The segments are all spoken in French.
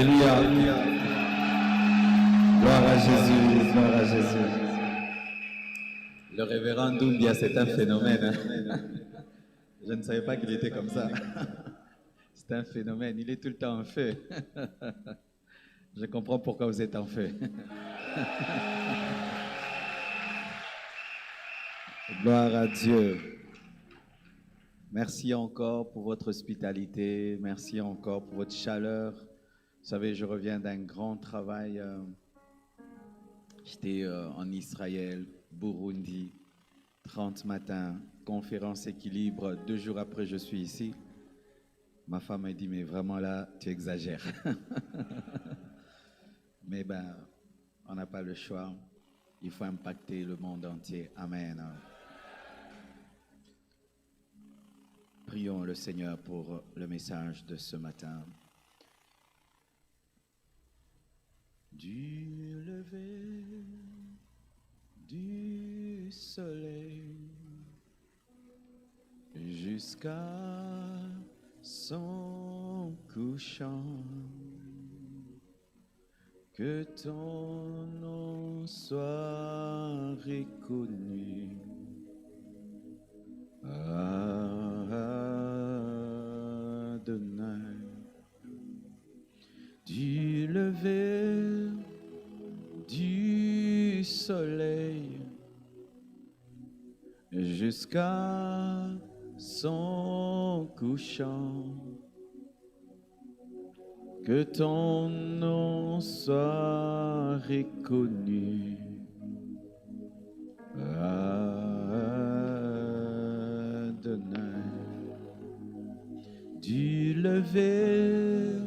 Alléluia. Gloire à Jésus, gloire à Jésus. Le révérend Doumbia, c'est un phénomène. Je ne savais pas qu'il était comme ça. C'est un phénomène, il est tout le temps en feu. Je comprends pourquoi vous êtes en feu. Gloire à Dieu. Merci encore pour votre hospitalité. Merci encore pour votre chaleur. Vous savez, je reviens d'un grand travail. J'étais en Israël, Burundi, 30 matins, conférence équilibre. 2 jours après, je suis ici. Ma femme m'a dit, mais vraiment là, tu exagères. Mais ben, on n'a pas le choix. Il faut impacter le monde entier. Amen. Prions le Seigneur pour le message de ce matin. Du lever du soleil jusqu'à son couchant, que ton nom soit reconnu. Adonai, du lever du soleil jusqu'à son couchant, que ton nom soit reconnu. Du lever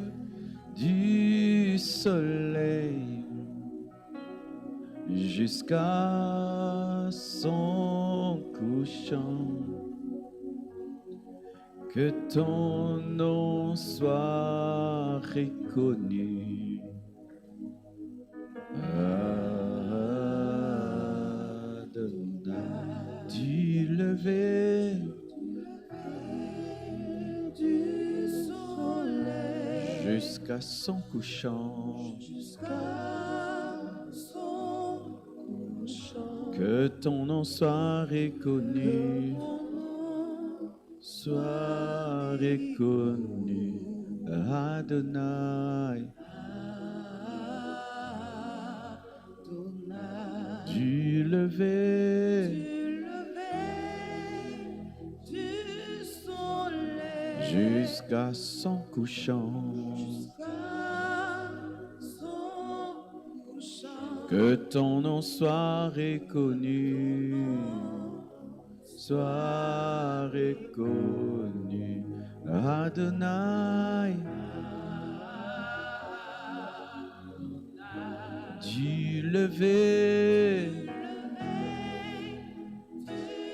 du soleil jusqu'à son couchant, que ton nom soit reconnu. Adonai, du lever jusqu'à son couchant, que ton nom soit reconnu, soit reconnu. Adonai, du lever jusqu'à son couchant, que ton nom soit reconnu, soit reconnu. Adonai, du lever.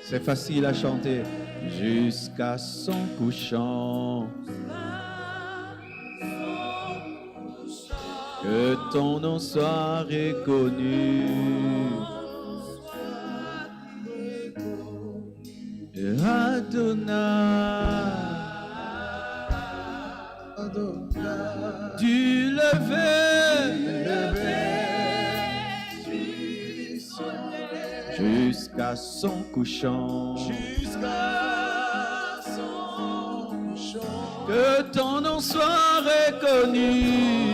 C'est facile à chanter. Jusqu'à son couchant, que ton nom soit reconnu. Adonai, du lever jusqu'à son couchant, que ton nom soit reconnu.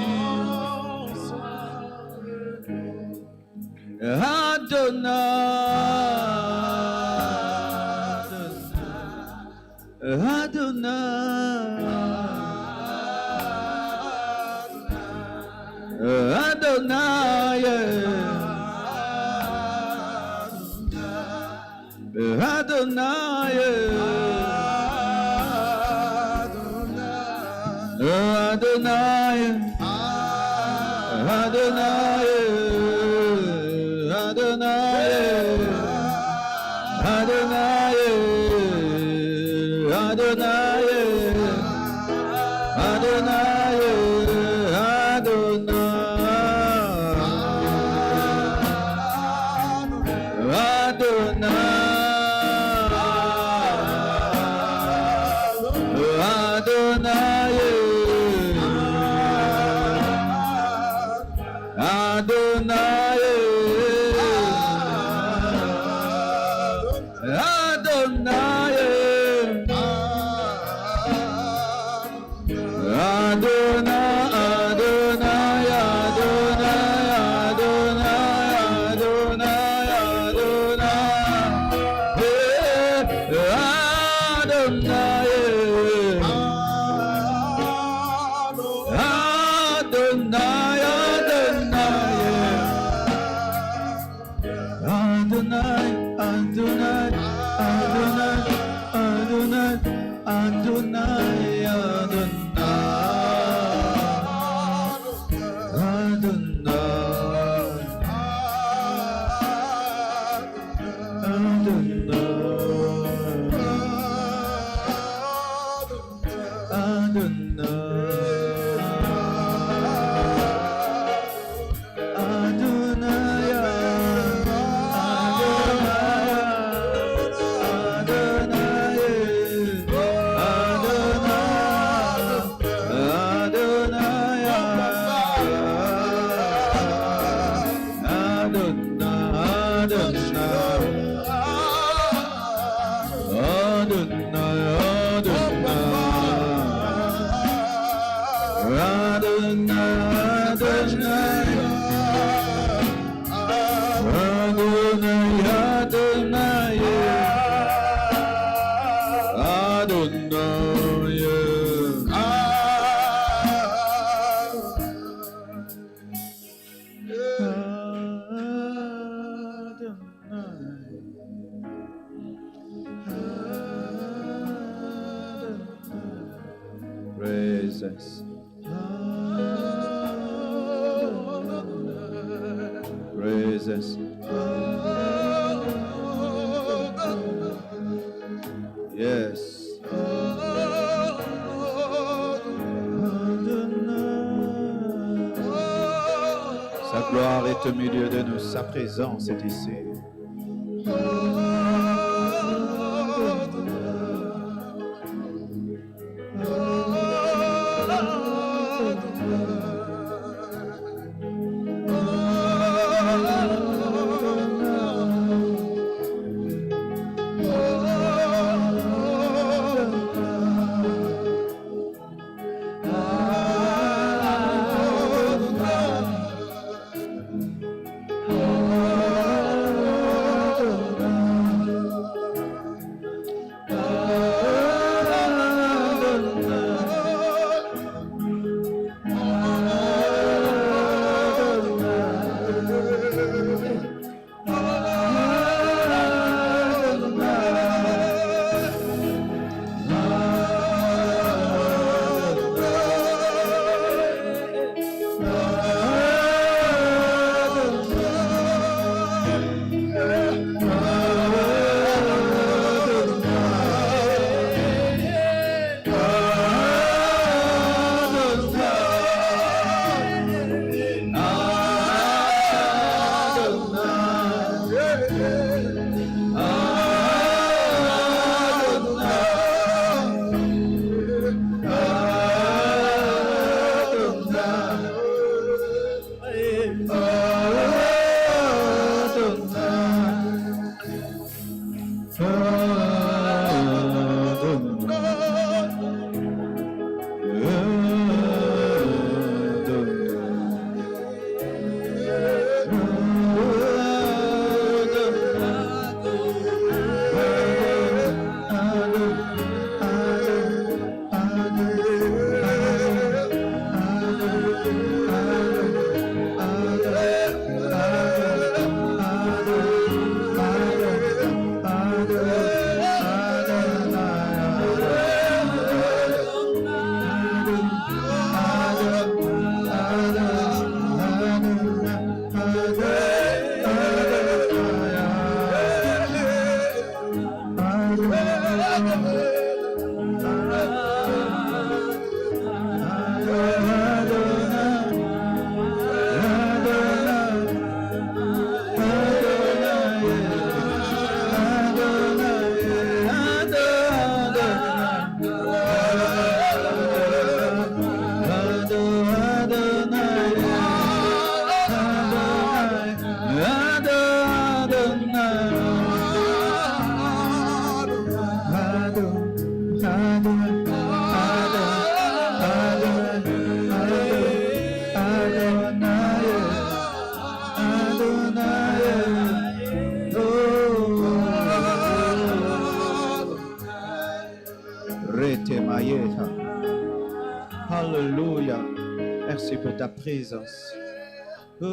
Jesus. Jesus. Yes. Sa gloire est au milieu de nous, sa présence est ici. prier. Alléluia. Merci pour ta présence. Oh.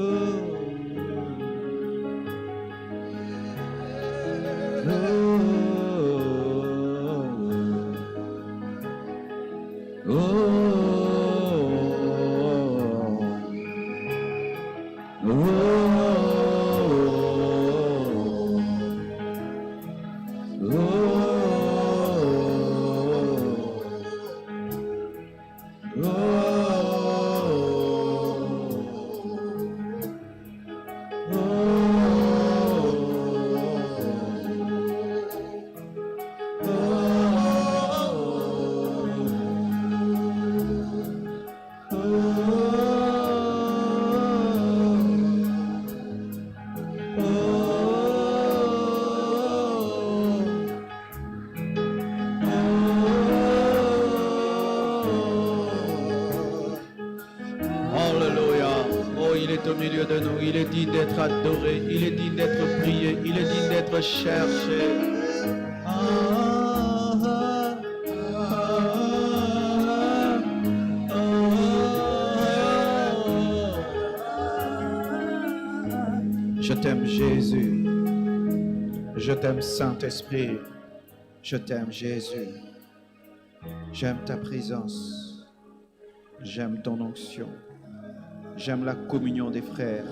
Adoré, il est digne d'être prié, il est digne d'être cherché. Je t'aime Jésus, je t'aime Saint-Esprit, je t'aime Jésus, j'aime ta présence, j'aime ton onction, j'aime la communion des frères.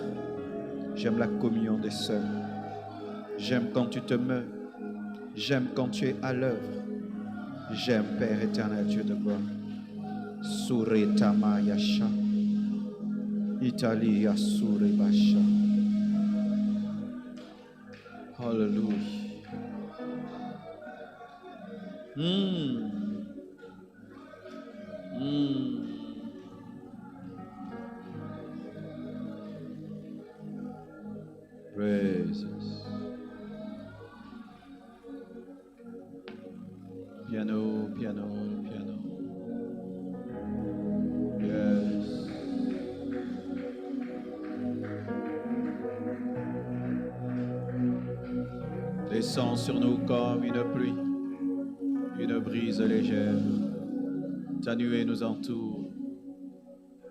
J'aime la communion des sœurs. J'aime quand tu te meus. J'aime quand tu es à l'œuvre. J'aime, Père éternel, Dieu de gloire. Suretama Yasha. Italia Surebasha. Hallelujah. Praises. Piano, piano, piano. Yes. Descends sur nous comme une pluie, une brise légère. Ta nuée nous entoure.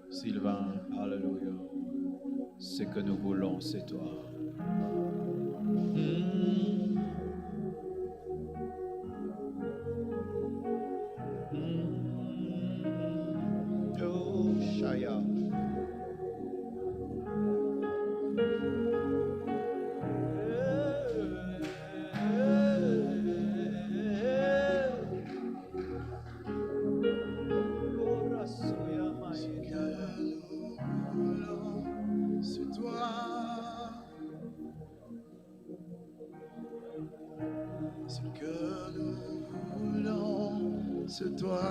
Sylvain, alléluia. Ce que nous voulons, c'est toi. Oh, Shaya. C'est toi. Ce que nous voulons, c'est toi.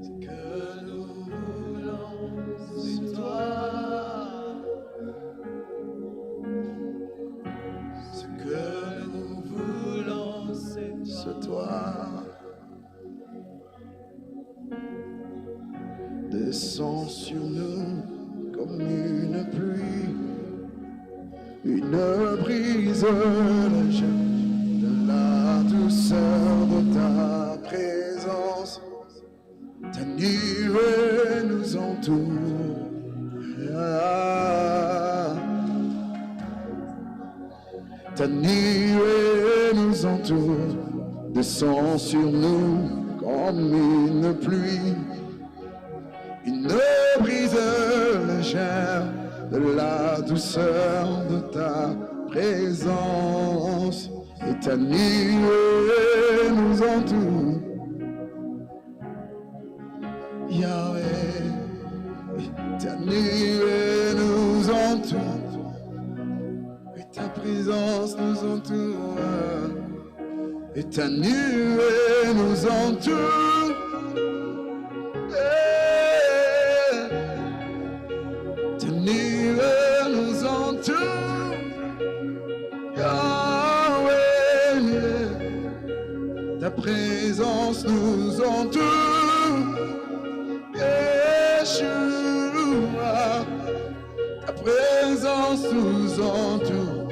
Ce que nous voulons, c'est toi. Ce que nous voulons, c'est toi. Descends sur nous comme une pluie. Une brise légère, de la douceur de ta présence. Ta nuée nous entoure. Ta nuée nous entoure. Descends sur nous comme une pluie. Une brise légère, de la douceur de ta présence, et ta nuée nous entoure. Yahweh, ta nuée nous entoure, et ta présence nous entoure, et ta nuée nous entoure. Ta nuée nous entoure, Yahweh, ta présence nous entoure, Yeshua, ta présence nous entoure,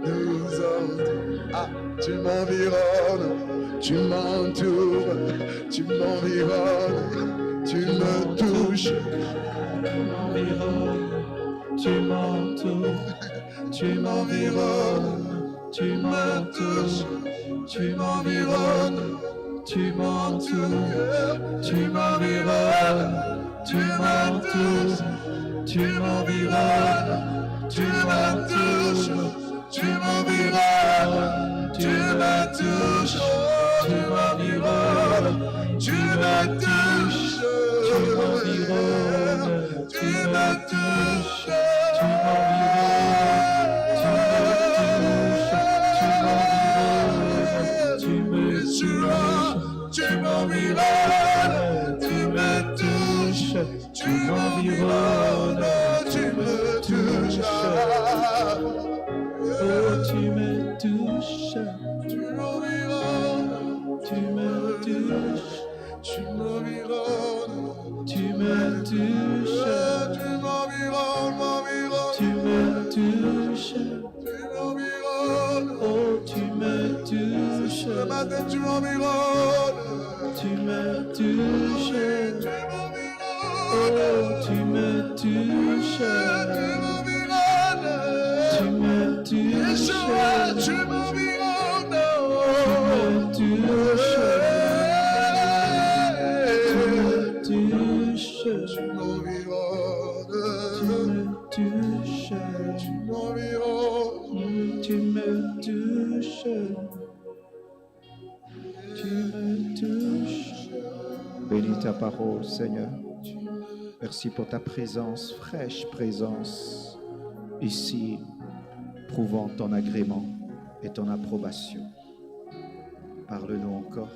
nous entoures. Ah, tu m'environnes, tu m'entoures, tu m'environnes, tu me touches. Tu m'entoures, tu m'environnes, tu me touches, tu m'environnes, tu m'entoures, tu m'environnes, tu me touches, tu m'environnes, tu me touches, tu m'environnes, tu me touches, tu m'environnes, tu me touches, tu m'environnes, tu me touches, tu m'environnes, tu me touches, tu m'environnes, tu me touches, tu m'environnes, tu me touches, oh tu me touches, tu m'environnes, tu me touches, tu m'environnes, tu me touches, tu m'environnes, tu me touches, tu m'environnes, oh tu me touches, ce matin tu m'environnes, tu me touches, tu m'environnes, oh tu me touches, tu me touches, tu m'environnes, tu me touches, tu m'environnes, tu m'environnes, tu me touches, tu me touches. Bénis ta parole, Seigneur. Merci pour ta présence, fraîche présence, ici, prouvant ton agrément et ton approbation. Parle-nous encore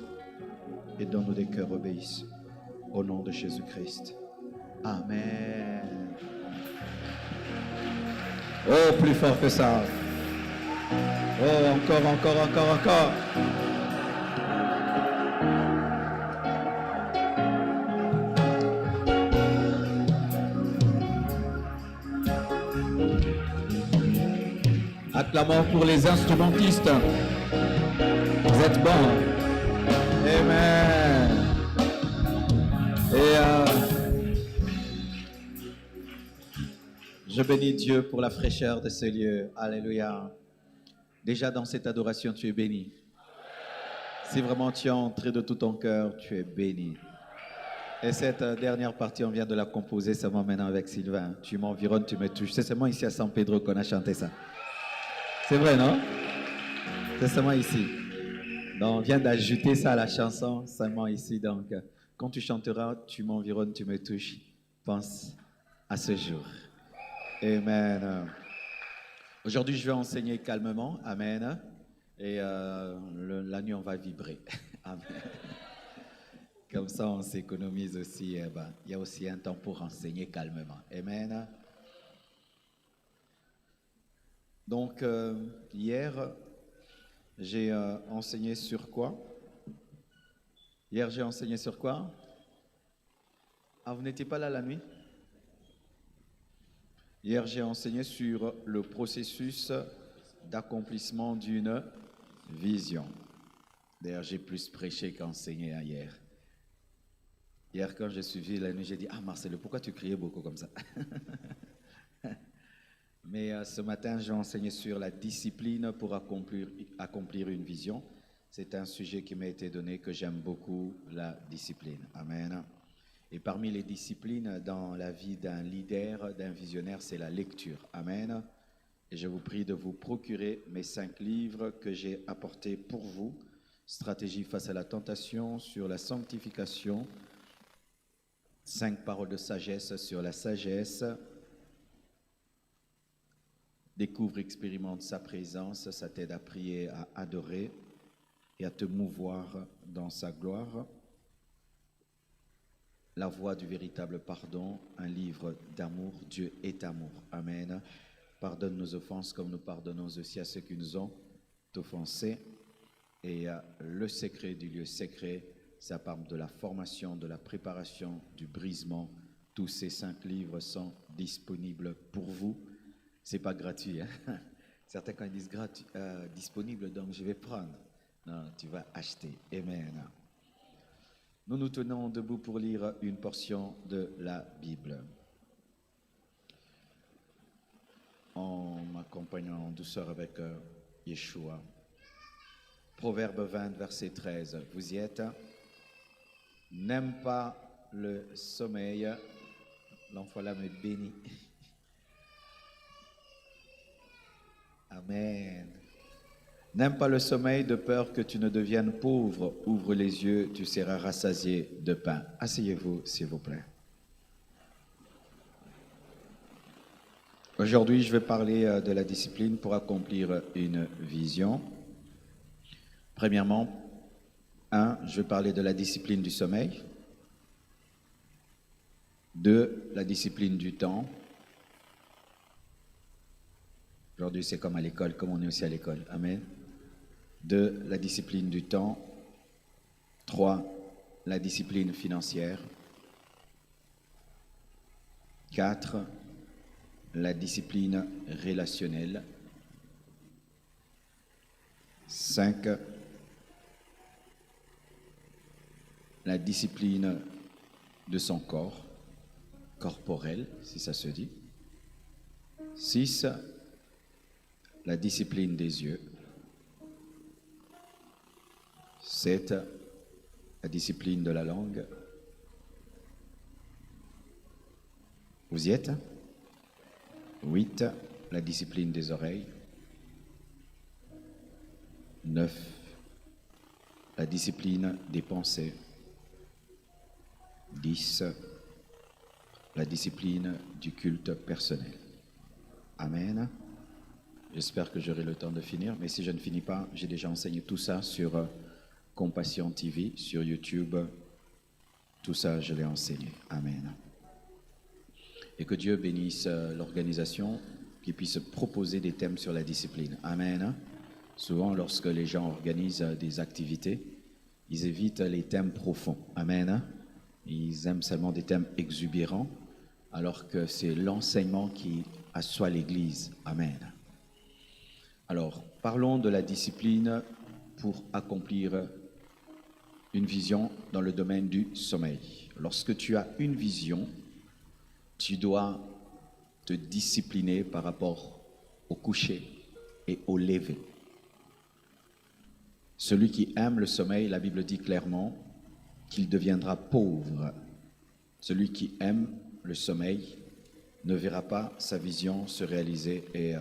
et donne-nous des cœurs obéissants. Au nom de Jésus-Christ. Amen. Oh, plus fort que ça. Oh, encore. Acclamons pour les instrumentistes. Vous êtes bons. Amen. Et je bénis Dieu pour la fraîcheur de ce lieu. Alléluia. Déjà dans cette adoration, tu es béni. Si vraiment tu es entré de tout ton cœur, tu es béni. Et cette dernière partie, on vient de la composer seulement maintenant avec Sylvain. Tu m'environnes, tu me touches. C'est seulement ici à San Pedro qu'on a chanté ça. C'est vrai, non? C'est seulement ici. Donc, on vient d'ajouter ça à la chanson, seulement ici. Donc, quand tu chanteras, tu m'environnes, tu me touches. Pense à ce jour. Amen. Aujourd'hui, je vais enseigner calmement. Amen. Et la nuit, on va vibrer. Amen. Comme ça, on s'économise aussi. Il y a aussi un temps pour enseigner calmement. Amen. Donc, hier, j'ai enseigné sur quoi? Hier, j'ai enseigné sur quoi? Ah, vous n'étiez pas là la nuit? Hier, j'ai enseigné sur le processus d'accomplissement d'une vision. D'ailleurs, j'ai plus prêché qu'enseigné hier. Hier, quand j'ai suivi la nuit, j'ai dit « Ah, Marcelo, pourquoi tu criais beaucoup comme ça ?» Mais ce matin, j'ai enseigné sur la discipline pour accomplir une vision. C'est un sujet qui m'a été donné, que j'aime beaucoup, la discipline. Amen. Et parmi les disciplines dans la vie d'un leader, d'un visionnaire, c'est la lecture. Amen. Et je vous prie de vous procurer mes 5 livres que j'ai apportés pour vous. Stratégie face à la tentation, sur la sanctification, 5 paroles de sagesse sur la sagesse. Découvre, expérimente sa présence, ça t'aide à prier, à adorer et à te mouvoir dans sa gloire. La voie du véritable pardon, un livre d'amour. Dieu est amour. Amen. Pardonne nos offenses comme nous pardonnons aussi à ceux qui nous ont offensés. Et le secret du lieu secret, ça parle de la formation, de la préparation, du brisement. Tous ces 5 livres sont disponibles pour vous. C'est pas gratuit, hein? Certains quand ils disent disponible, donc je vais prendre. Non, tu vas acheter. Amen. Nous nous tenons debout pour lire une portion de la Bible. En m'accompagnant en douceur avec Yeshua. Proverbe 20, verset 13. Vous y êtes? N'aime pas le sommeil. L'enfant là me bénit. Amen. N'aime pas le sommeil de peur que tu ne deviennes pauvre. Ouvre les yeux, tu seras rassasié de pain. Asseyez-vous, s'il vous plaît. Aujourd'hui, je vais parler de la discipline pour accomplir une vision. Premièrement, je vais parler de la discipline du sommeil. 2, la discipline du temps. Aujourd'hui, c'est comme à l'école, comme on est aussi à l'école. Amen. 2, la discipline du temps. 3, la discipline financière. 4, la discipline relationnelle. 5, la discipline de son corps, corporel, si ça se dit. 6, la discipline des yeux. 7, la discipline de la langue. Vous y êtes? 8, la discipline des oreilles. 9, la discipline des pensées. 10, la discipline du culte personnel. Amen. J'espère que j'aurai le temps de finir, mais si je ne finis pas, j'ai déjà enseigné tout ça sur Compassion TV, sur YouTube. Tout ça, je l'ai enseigné. Amen. Et que Dieu bénisse l'organisation, qui puisse proposer des thèmes sur la discipline. Amen. Souvent, lorsque les gens organisent des activités, ils évitent les thèmes profonds. Amen. Ils aiment seulement des thèmes exubérants, alors que c'est l'enseignement qui assoit l'Église. Amen. Alors, parlons de la discipline pour accomplir une vision dans le domaine du sommeil. Lorsque tu as une vision, tu dois te discipliner par rapport au coucher et au lever. Celui qui aime le sommeil, la Bible dit clairement qu'il deviendra pauvre. Celui qui aime le sommeil ne verra pas sa vision se réaliser et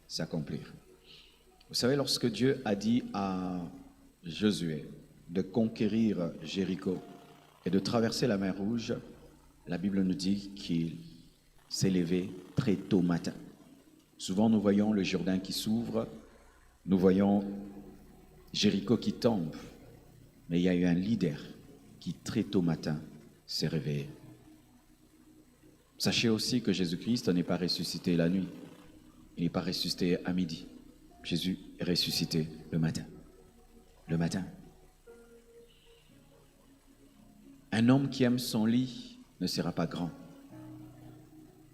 s'accomplir. Vous savez, lorsque Dieu a dit à Josué de conquérir Jéricho et de traverser la mer Rouge, la Bible nous dit qu'il s'est levé très tôt matin. Souvent, nous voyons le Jourdain qui s'ouvre, nous voyons Jéricho qui tombe, mais il y a eu un leader qui très tôt matin s'est réveillé. Sachez aussi que Jésus-Christ n'est pas ressuscité la nuit, il n'est pas ressuscité à midi. Jésus est ressuscité le matin. Le matin. Un homme qui aime son lit ne sera pas grand.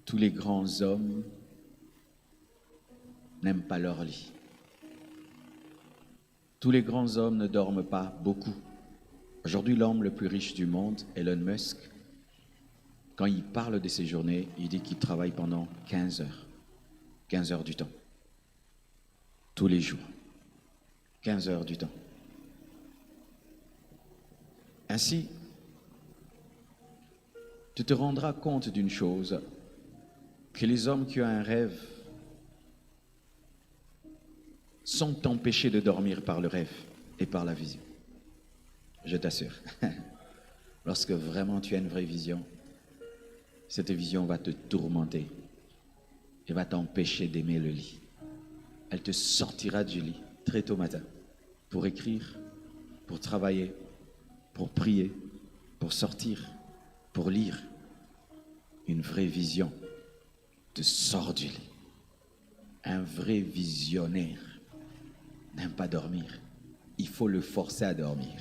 Tous les grands hommes n'aiment pas leur lit. Tous les grands hommes ne dorment pas beaucoup. Aujourd'hui, l'homme le plus riche du monde, Elon Musk, quand il parle de ses journées, il dit qu'il travaille pendant 15 heures. 15 heures du temps. Tous les jours. 15 heures du temps. Ainsi, tu te rendras compte d'une chose, que les hommes qui ont un rêve sont empêchés de dormir par le rêve et par la vision. Je t'assure. Lorsque vraiment tu as une vraie vision, cette vision va te tourmenter et va t'empêcher d'aimer le lit. Elle te sortira du lit très tôt matin pour écrire, pour travailler, pour prier, pour sortir, pour lire. Une vraie vision te sort du lit. Un vrai visionnaire n'aime pas dormir. Il faut le forcer à dormir.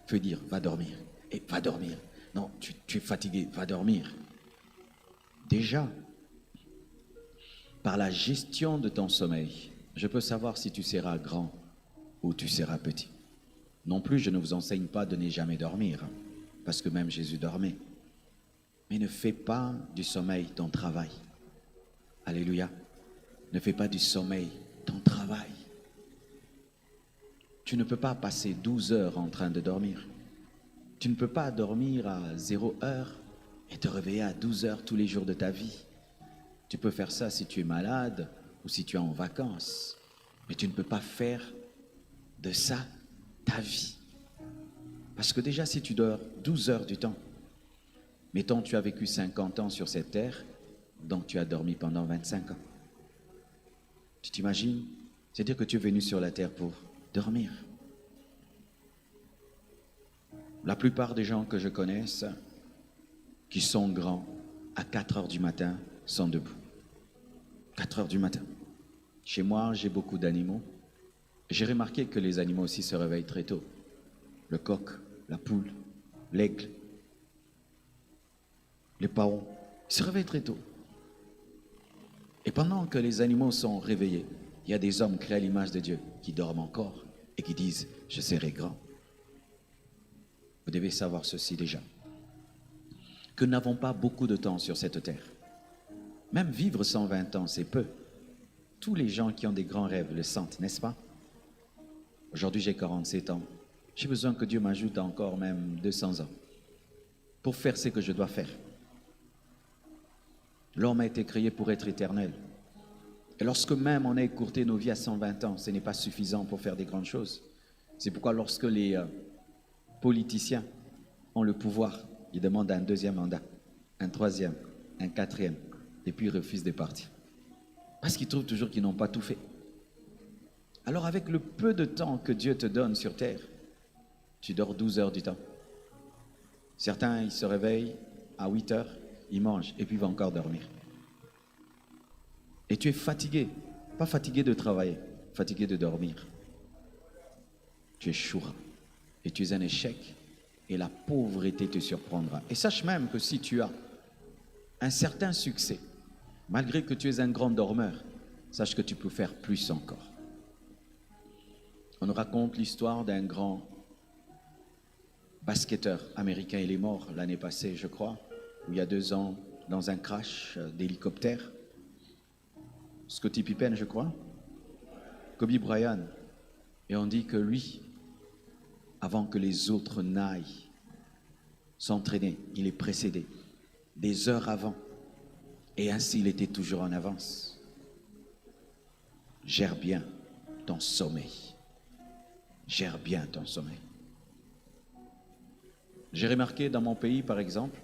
Il faut dire, va dormir. Et va dormir. Non, tu es fatigué, va dormir. Déjà, par la gestion de ton sommeil, Je peux savoir si tu seras grand ou tu seras petit. Non plus, je ne vous enseigne pas de ne jamais dormir, parce que même Jésus dormait. Mais ne fais pas du sommeil ton travail. Alléluia. Ne fais pas du sommeil ton travail. Tu ne peux pas passer 12 heures en train de dormir. Tu ne peux pas dormir à 0 heure et te réveiller à 12 heures tous les jours de ta vie. Tu peux faire ça si tu es malade ou si tu es en vacances. Mais tu ne peux pas faire de ça ta vie. Parce que déjà, si tu dors 12 heures du temps, mettons tu as vécu 50 ans sur cette terre, donc tu as dormi pendant 25 ans. Tu t'imagines? C'est-à-dire que tu es venu sur la terre pour dormir. La plupart des gens que je connaisse, qui sont grands, à 4 heures du matin, sont debout. 4 heures du matin. Chez moi, j'ai beaucoup d'animaux. J'ai remarqué que les animaux aussi se réveillent très tôt. Le coq, la poule, l'aigle, les paons, ils se réveillent très tôt. Et pendant que les animaux sont réveillés, il y a des hommes créés à l'image de Dieu qui dorment encore et qui disent « Je serai grand ». Vous devez savoir ceci déjà, que nous n'avons pas beaucoup de temps sur cette terre. Même vivre 120 ans, c'est peu. Tous les gens qui ont des grands rêves le sentent, n'est-ce pas? Aujourd'hui, j'ai 47 ans. J'ai besoin que Dieu m'ajoute encore même 200 ans pour faire ce que je dois faire. L'homme a été créé pour être éternel. Et lorsque même on a écourté nos vies à 120 ans, ce n'est pas suffisant pour faire des grandes choses. C'est pourquoi lorsque les politiciens ont le pouvoir, ils demandent un deuxième mandat, un troisième, un quatrième, et puis ils refusent de partir. Parce qu'ils trouvent toujours qu'ils n'ont pas tout fait. Alors avec le peu de temps que Dieu te donne sur terre, tu dors 12 heures du temps. Certains, ils se réveillent à 8 heures, ils mangent et puis ils vont encore dormir. Et tu es fatigué, pas fatigué de travailler, fatigué de dormir. Tu es choura et tu es un échec et la pauvreté te surprendra. Et sache même que si tu as un certain succès, malgré que tu es un grand dormeur, sache que tu peux faire plus encore. On nous raconte l'histoire d'un grand basketteur américain. Il est mort l'année passée, je crois, ou il y a 2 ans, dans un crash d'hélicoptère. Scottie Pippen, je crois. Kobe Bryant. Et on dit que lui, avant que les autres n'aillent s'entraîner, il est précédé des heures avant. Et ainsi, il était toujours en avance. Gère bien ton sommeil. Gère bien ton sommeil. J'ai remarqué dans mon pays, par exemple,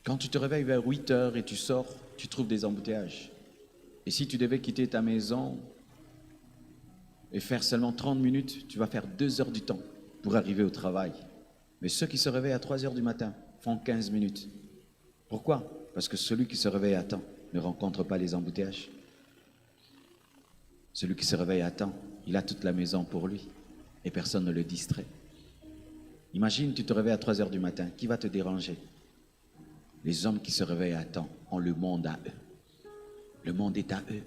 quand tu te réveilles vers 8 heures et tu sors, tu trouves des embouteillages. Et si tu devais quitter ta maison et faire seulement 30 minutes, tu vas faire 2 heures du temps pour arriver au travail. Mais ceux qui se réveillent à 3 heures du matin font 15 minutes. Pourquoi? Parce que celui qui se réveille à temps ne rencontre pas les embouteillages. Celui qui se réveille à temps, il a toute la maison pour lui et personne ne le distrait. Imagine, tu te réveilles à 3 heures du matin, qui va te déranger? Les hommes qui se réveillent à temps ont le monde à eux. Le monde est à eux,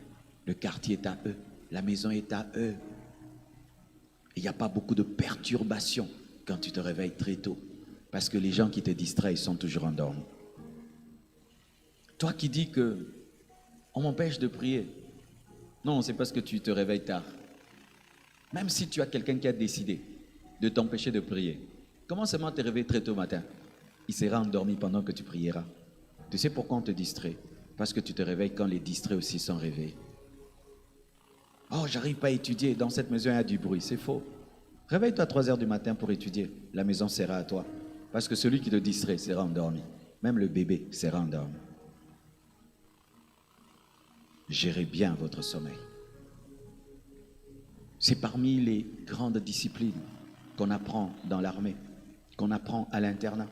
le quartier est à eux, la maison est à eux. Il n'y a pas beaucoup de perturbations quand tu te réveilles très tôt, parce que les gens qui te distraient sont toujours endormis. Toi qui dis que on m'empêche de prier, non, c'est parce que tu te réveilles tard. Même si tu as quelqu'un qui a décidé de t'empêcher de prier, comment seulement te réveiller très tôt matin? Il sera endormi pendant que tu prieras. Tu sais pourquoi on te distrait? Parce que tu te réveilles quand les distraits aussi sont réveillés. Oh, j'arrive pas à étudier, dans cette maison il y a du bruit, c'est faux. Réveille-toi à 3 heures du matin pour étudier, la maison sera à toi. Parce que celui qui te distrait sera endormi. Même le bébé sera endormi. Gérez bien votre sommeil. C'est parmi les grandes disciplines qu'on apprend dans l'armée, qu'on apprend à l'internat.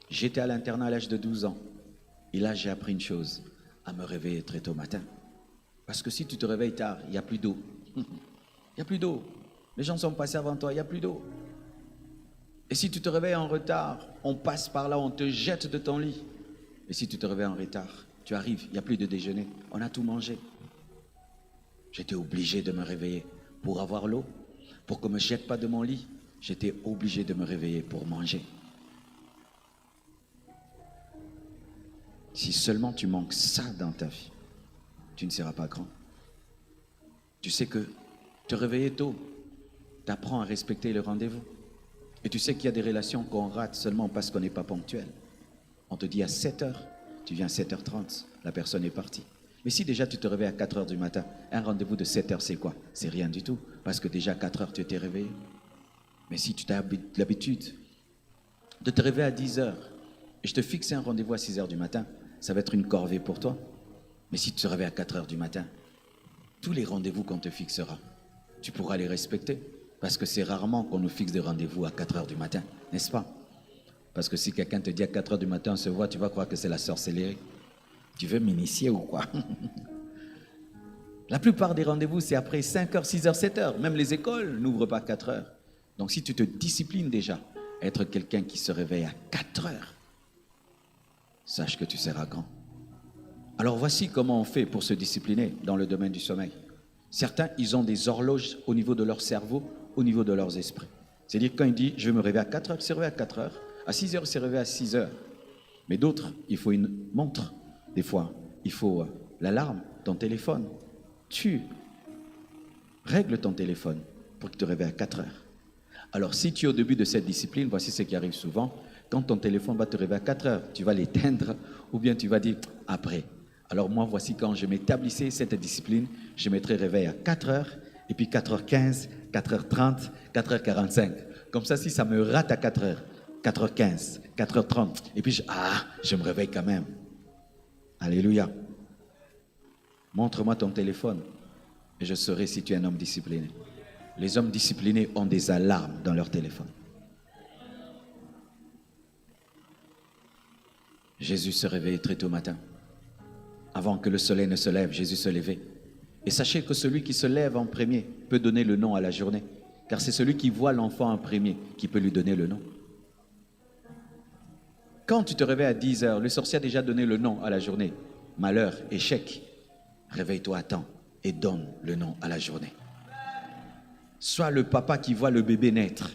J'étais à l'internat à l'âge de 12 ans. Et là, j'ai appris une chose, à me réveiller très tôt matin. Parce que si tu te réveilles tard, il n'y a plus d'eau. Il n'y a plus d'eau. Les gens sont passés avant toi, il n'y a plus d'eau. Et si tu te réveilles en retard, on passe par là, on te jette de ton lit. Et si tu te réveilles en retard, tu arrives, il n'y a plus de déjeuner. On a tout mangé. J'étais obligé de me réveiller pour avoir l'eau, pour qu'on ne me jette pas de mon lit. J'étais obligé de me réveiller pour manger. Si seulement tu manques ça dans ta vie, tu ne seras pas grand. Tu sais que te réveiller tôt, t'apprends à respecter le rendez-vous. Et tu sais qu'il y a des relations qu'on rate seulement parce qu'on n'est pas ponctuel. On te dit à 7h, tu viens à 7h30, la personne est partie. Mais si déjà tu te réveilles à 4h du matin, un rendez-vous de 7h c'est quoi? C'est rien du tout, parce que déjà à 4h tu étais réveillé. Mais si tu as l'habitude de te réveiller à 10h, et je te fixe un rendez-vous à 6h du matin, ça va être une corvée pour toi. Mais si tu te réveilles à 4h du matin, tous les rendez-vous qu'on te fixera, tu pourras les respecter. Parce que c'est rarement qu'on nous fixe des rendez-vous à 4h du matin, n'est-ce pas? Parce que si quelqu'un te dit à 4h du matin on se voit, tu vas croire que c'est la sorcellerie. Tu veux m'initier ou quoi? La plupart des rendez-vous, c'est après 5h, 6h, 7h. Même les écoles n'ouvrent pas 4h. Donc si tu te disciplines déjà à être quelqu'un qui se réveille à 4h, sache que tu seras grand. Alors voici comment on fait pour se discipliner dans le domaine du sommeil. Certains, ils ont des horloges au niveau de leur cerveau, au niveau de leurs esprits. C'est-à-dire quand ils disent je vais me réveiller à 4h, ils se réveillent à 4h. À 6h, ils se réveillent à 6h. Mais d'autres, il faut une montre. Des fois, il faut l'alarme, ton téléphone. Tu règles ton téléphone pour qu'il te réveille à 4h. Alors si tu es au début de cette discipline, voici ce qui arrive souvent. Quand ton téléphone va te réveiller à 4h, tu vas l'éteindre ou bien tu vas dire après. Alors moi, voici quand je m'établissais cette discipline, je mettrais réveil à 4h, et puis 4h15, 4h30, 4h45. Comme ça, si ça me rate à 4h, 4h15, 4h30, et puis je me réveille quand même. Alléluia. Montre-moi ton téléphone, et je saurai si tu es un homme discipliné. Les hommes disciplinés ont des alarmes dans leur téléphone. Jésus se réveillait très tôt matin. Avant que le soleil ne se lève, Jésus se levait. Et sachez que celui qui se lève en premier peut donner le nom à la journée. Car c'est celui qui voit l'enfant en premier qui peut lui donner le nom. Quand tu te réveilles à 10h, le sorcier a déjà donné le nom à la journée. Malheur, échec. Réveille-toi à temps et donne le nom à la journée. Sois le papa qui voit le bébé naître.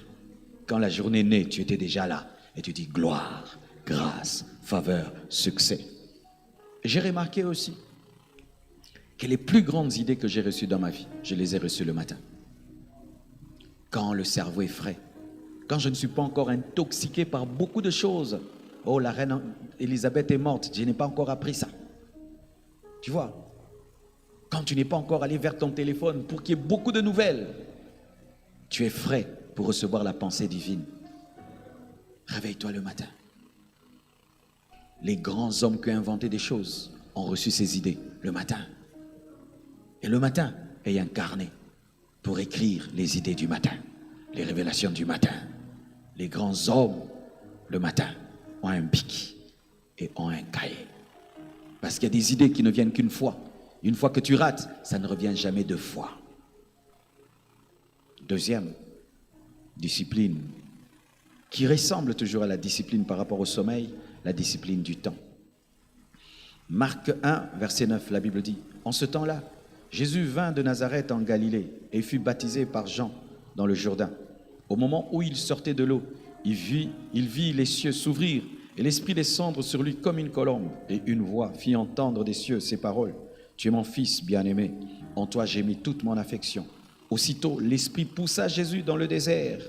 Quand la journée naît, tu étais déjà là. Et tu dis gloire, grâce, faveur, succès. J'ai remarqué aussi que les plus grandes idées que j'ai reçues dans ma vie, je les ai reçues le matin. Quand le cerveau est frais, quand je ne suis pas encore intoxiqué par beaucoup de choses. Oh, la reine Elisabeth est morte, je n'ai pas encore appris ça. Tu vois, quand tu n'es pas encore allé vers ton téléphone pour qu'il y ait beaucoup de nouvelles, tu es frais pour recevoir la pensée divine. Réveille-toi le matin. Les grands hommes qui ont inventé des choses ont reçu ces idées le matin. Et le matin, aie un carnet pour écrire les idées du matin, les révélations du matin. Les grands hommes, le matin, ont un bic et ont un cahier. Parce qu'il y a des idées qui ne viennent qu'une fois. Une fois que tu rates, ça ne revient jamais deux fois. Deuxième discipline, qui ressemble toujours à la discipline par rapport au sommeil, la discipline du temps. Marc 1, verset 9, la Bible dit, « En ce temps-là, Jésus vint de Nazareth en Galilée et fut baptisé par Jean dans le Jourdain. Au moment où il sortait de l'eau, il vit les cieux s'ouvrir et l'Esprit descendre sur lui comme une colombe. Et une voix fit entendre des cieux ces paroles, « Tu es mon Fils bien-aimé, en toi j'ai mis toute mon affection. » Aussitôt, l'Esprit poussa Jésus dans le désert,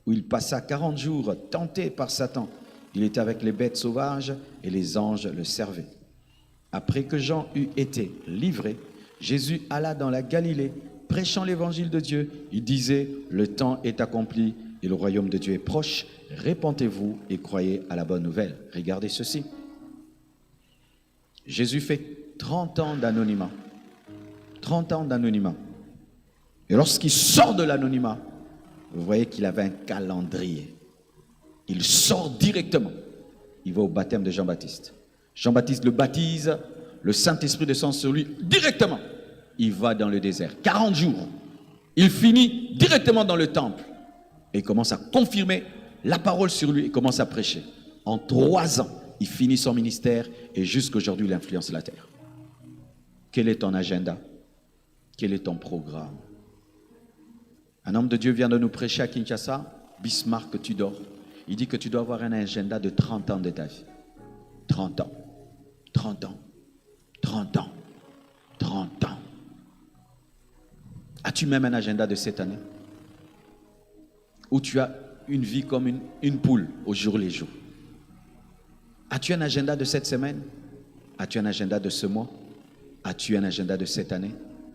où il passa 40 jours tenté par Satan. Il était avec les bêtes sauvages et les anges le servaient. Après que Jean eut été livré, Jésus alla dans la Galilée, prêchant l'évangile de Dieu. Il disait, le temps est accompli et le royaume de Dieu est proche. Répentez-vous et croyez à la bonne nouvelle. Regardez ceci. Jésus fait 30 ans d'anonymat. 30 ans d'anonymat. Et lorsqu'il sort de l'anonymat, vous voyez qu'il avait un calendrier. Il sort directement. Il va au baptême de Jean-Baptiste. Jean-Baptiste le baptise, le Saint-Esprit descend sur lui directement. Il va dans le désert. 40 jours. Il finit directement dans le temple. Et il commence à confirmer la parole sur lui et commence à prêcher. En 3 ans, il finit son ministère et jusqu'aujourd'hui, il influence la terre. Quel est ton agenda? Quel est ton programme? Un homme de Dieu vient de nous prêcher à Kinshasa, Bismarck Tudor. Il dit que tu dois avoir un agenda de 30 ans de ta vie. 30 ans. 30 ans. 30 ans. 30 ans. As-tu même un agenda de cette année? Où tu as une vie comme une poule au jour les jours? As-tu un agenda de cette semaine? As-tu un agenda de ce mois? As-tu un agenda de cette année?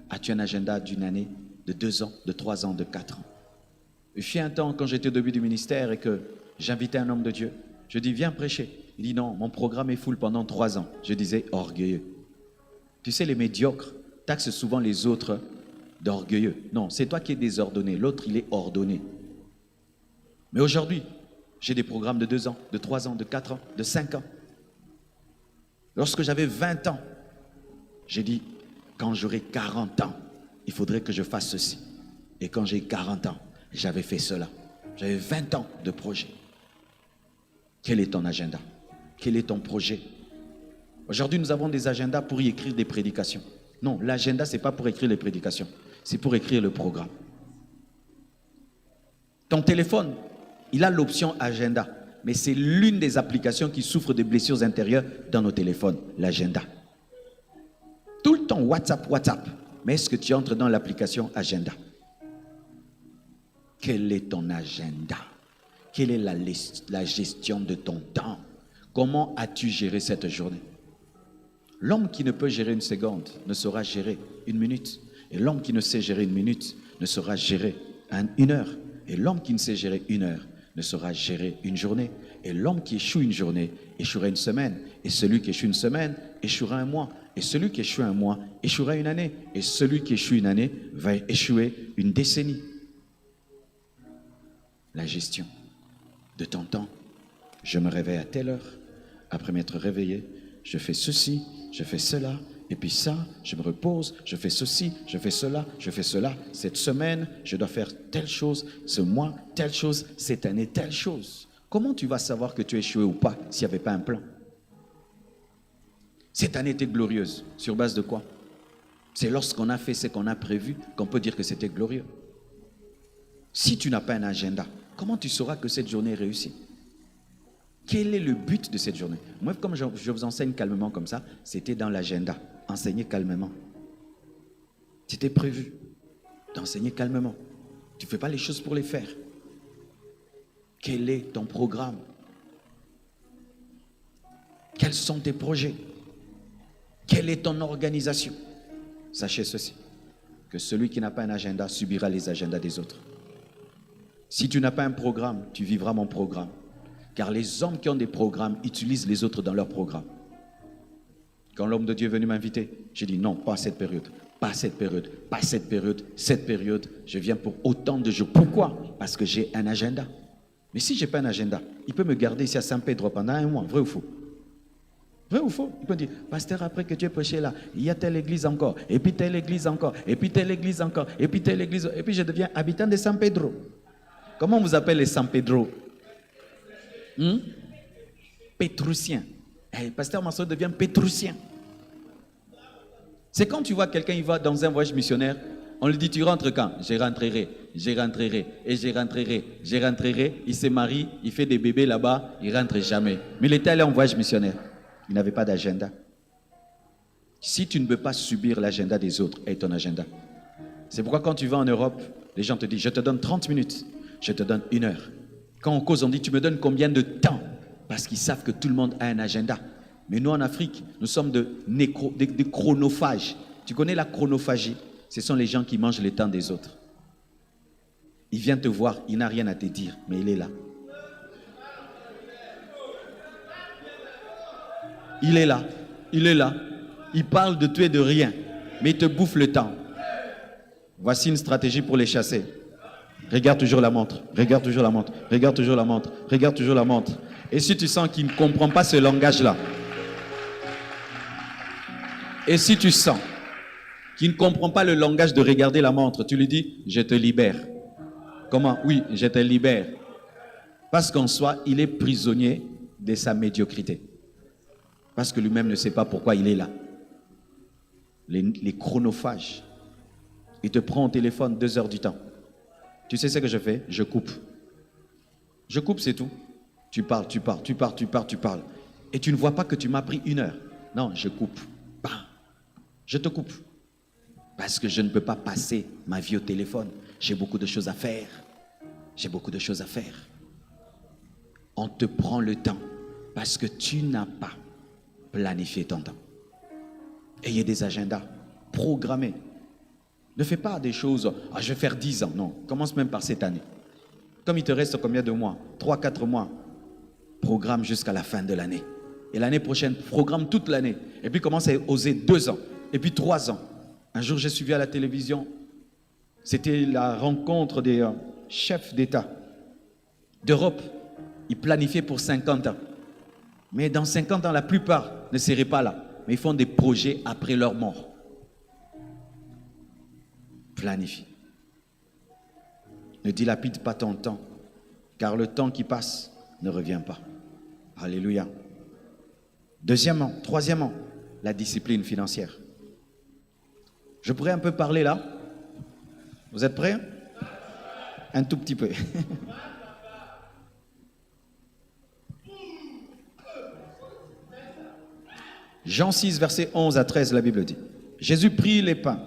As-tu un agenda d'une année, de 2 ans, de 3 ans, de 4 ans? Il fut un temps, quand j'étais au début du ministère et que j'invitais un homme de Dieu, je dis, viens prêcher. Il dit, non, mon programme est full pendant 3 ans. Je disais, orgueilleux. Tu sais, les médiocres taxent souvent les autres d'orgueilleux. Non, c'est toi qui es désordonné. L'autre, il est ordonné. Mais aujourd'hui, j'ai des programmes de 2 ans, de 3 ans, de 4 ans, de 5 ans. Lorsque j'avais 20 ans, j'ai dit, quand j'aurai 40 ans, il faudrait que je fasse ceci. Et quand j'ai 40 ans, j'avais fait cela. J'avais 20 ans de projet. Quel est ton agenda? Quel est ton projet? Aujourd'hui, nous avons des agendas pour y écrire des prédications. Non, l'agenda, ce n'est pas pour écrire les prédications. C'est pour écrire le programme. Ton téléphone, il a l'option agenda. Mais c'est l'une des applications qui souffre de blessures intérieures dans nos téléphones, l'agenda. Tout le temps, WhatsApp. Mais est-ce que tu entres dans l'application agenda? Quel est ton agenda? Quelle est la gestion de ton temps? Comment as-tu géré cette journée? L'homme qui ne peut gérer une seconde ne saura gérer une minute. Et l'homme qui ne sait gérer une minute ne saura gérer une heure. Et l'homme qui ne sait gérer une heure ne saura gérer une journée. Et l'homme qui échoue une journée échouera une semaine. Et celui qui échoue une semaine échouera un mois. Et celui qui échoue un mois échouera une année. Et celui qui échoue une année va échouer une décennie. La gestion de ton temps. Je me réveille à telle heure. Après m'être réveillé, je fais ceci, je fais cela. Et puis ça, je me repose, je fais ceci, je fais cela, je fais cela. Cette semaine, je dois faire telle chose. Ce mois, telle chose. Cette année, telle chose. Comment tu vas savoir que tu as échoué ou pas s'il n'y avait pas un plan? Cette année était glorieuse. Sur base de quoi? C'est lorsqu'on a fait ce qu'on a prévu qu'on peut dire que c'était glorieux. Si tu n'as pas un agenda, comment tu sauras que cette journée est réussie? Quel est le but de cette journée? Moi, comme je vous enseigne calmement comme ça, c'était dans l'agenda. Enseigner calmement. C'était prévu d'enseigner calmement. Tu ne fais pas les choses pour les faire. Quel est ton programme? Quels sont tes projets? Quelle est ton organisation? Sachez ceci, que celui qui n'a pas un agenda subira les agendas des autres. Si tu n'as pas un programme, tu vivras mon programme. Car les hommes qui ont des programmes utilisent les autres dans leur programme. Quand l'homme de Dieu est venu m'inviter, j'ai dit non, pas cette période, pas cette période, pas cette période, cette période. Je viens pour autant de jours. Pourquoi? Parce que j'ai un agenda. Mais si je n'ai pas un agenda, il peut me garder ici à Saint-Pedro pendant 1 mois. Vrai ou faux? Vrai ou faux? Il peut dire, pasteur, après que tu aies prêché là, il y a telle église encore, et puis telle église encore, et puis telle église encore, et puis telle église, et puis je deviens habitant de Saint-Pedro. Comment on vous appelle les Saint-Pedro? Pétrucien. Pasteur Marceau devient pétrucien. C'est quand tu vois quelqu'un, il va dans un voyage missionnaire, on lui dit, tu rentres quand? Je rentrerai, et je rentrerai. Il se marie, il fait des bébés là-bas, il rentre jamais. Mais il était allé en voyage missionnaire. Il n'avait pas d'agenda. Si tu ne veux pas subir l'agenda des autres, aie ton agenda. C'est pourquoi quand tu vas en Europe, les gens te disent, je te donne 30 minutes, je te donne 1 heure. Quand on cause, on dit, tu me donnes combien de temps? Parce qu'ils savent que tout le monde a un agenda. Mais nous, en Afrique, nous sommes des chronophages. Tu connais la chronophagie? Ce sont les gens qui mangent le temps des autres. Il vient te voir, il n'a rien à te dire, mais il est là. Il est là, il est là. Il parle de tout et de rien, mais il te bouffe le temps. Voici une stratégie pour les chasser. Regarde toujours la montre, regarde toujours la montre, regarde toujours la montre, regarde toujours la montre. Et si tu sens qu'il ne comprend pas ce langage-là, et si tu sens qu'il ne comprend pas le langage de regarder la montre, tu lui dis, je te libère. Comment? Oui, je te libère. Parce qu'en soi, il est prisonnier de sa médiocrité. Parce que lui-même ne sait pas pourquoi il est là. Les chronophages. Il te prend au téléphone 2 heures du temps. Tu sais ce que je fais? Je coupe. Je coupe, c'est tout. Tu parles. Et tu ne vois pas que tu m'as pris 1 heure. Non, je coupe. Bam. Je te coupe. Parce que je ne peux pas passer ma vie au téléphone. J'ai beaucoup de choses à faire. On te prend le temps parce que tu n'as pas planifié ton temps. Ayez des agendas programmés. Ne fais pas des choses, je vais faire 10 ans. Non, commence même par cette année. Comme il te reste combien de mois? 3-4 mois. Programme jusqu'à la fin de l'année. Et l'année prochaine, programme toute l'année. Et puis commence à oser 2 ans. Et puis 3 ans. Un jour, j'ai suivi à la télévision, c'était la rencontre des chefs d'État d'Europe. Ils planifiaient pour 50 ans. Mais dans 50 ans, la plupart ne seraient pas là. Mais ils font des projets après leur mort. Planifie. Ne dilapide pas ton temps, car le temps qui passe ne revient pas. Alléluia. Troisièmement, la discipline financière. Je pourrais un peu parler là. Vous êtes prêts? Un tout petit peu. Jean 6, verset 11 à 13, la Bible dit: Jésus prit les pains,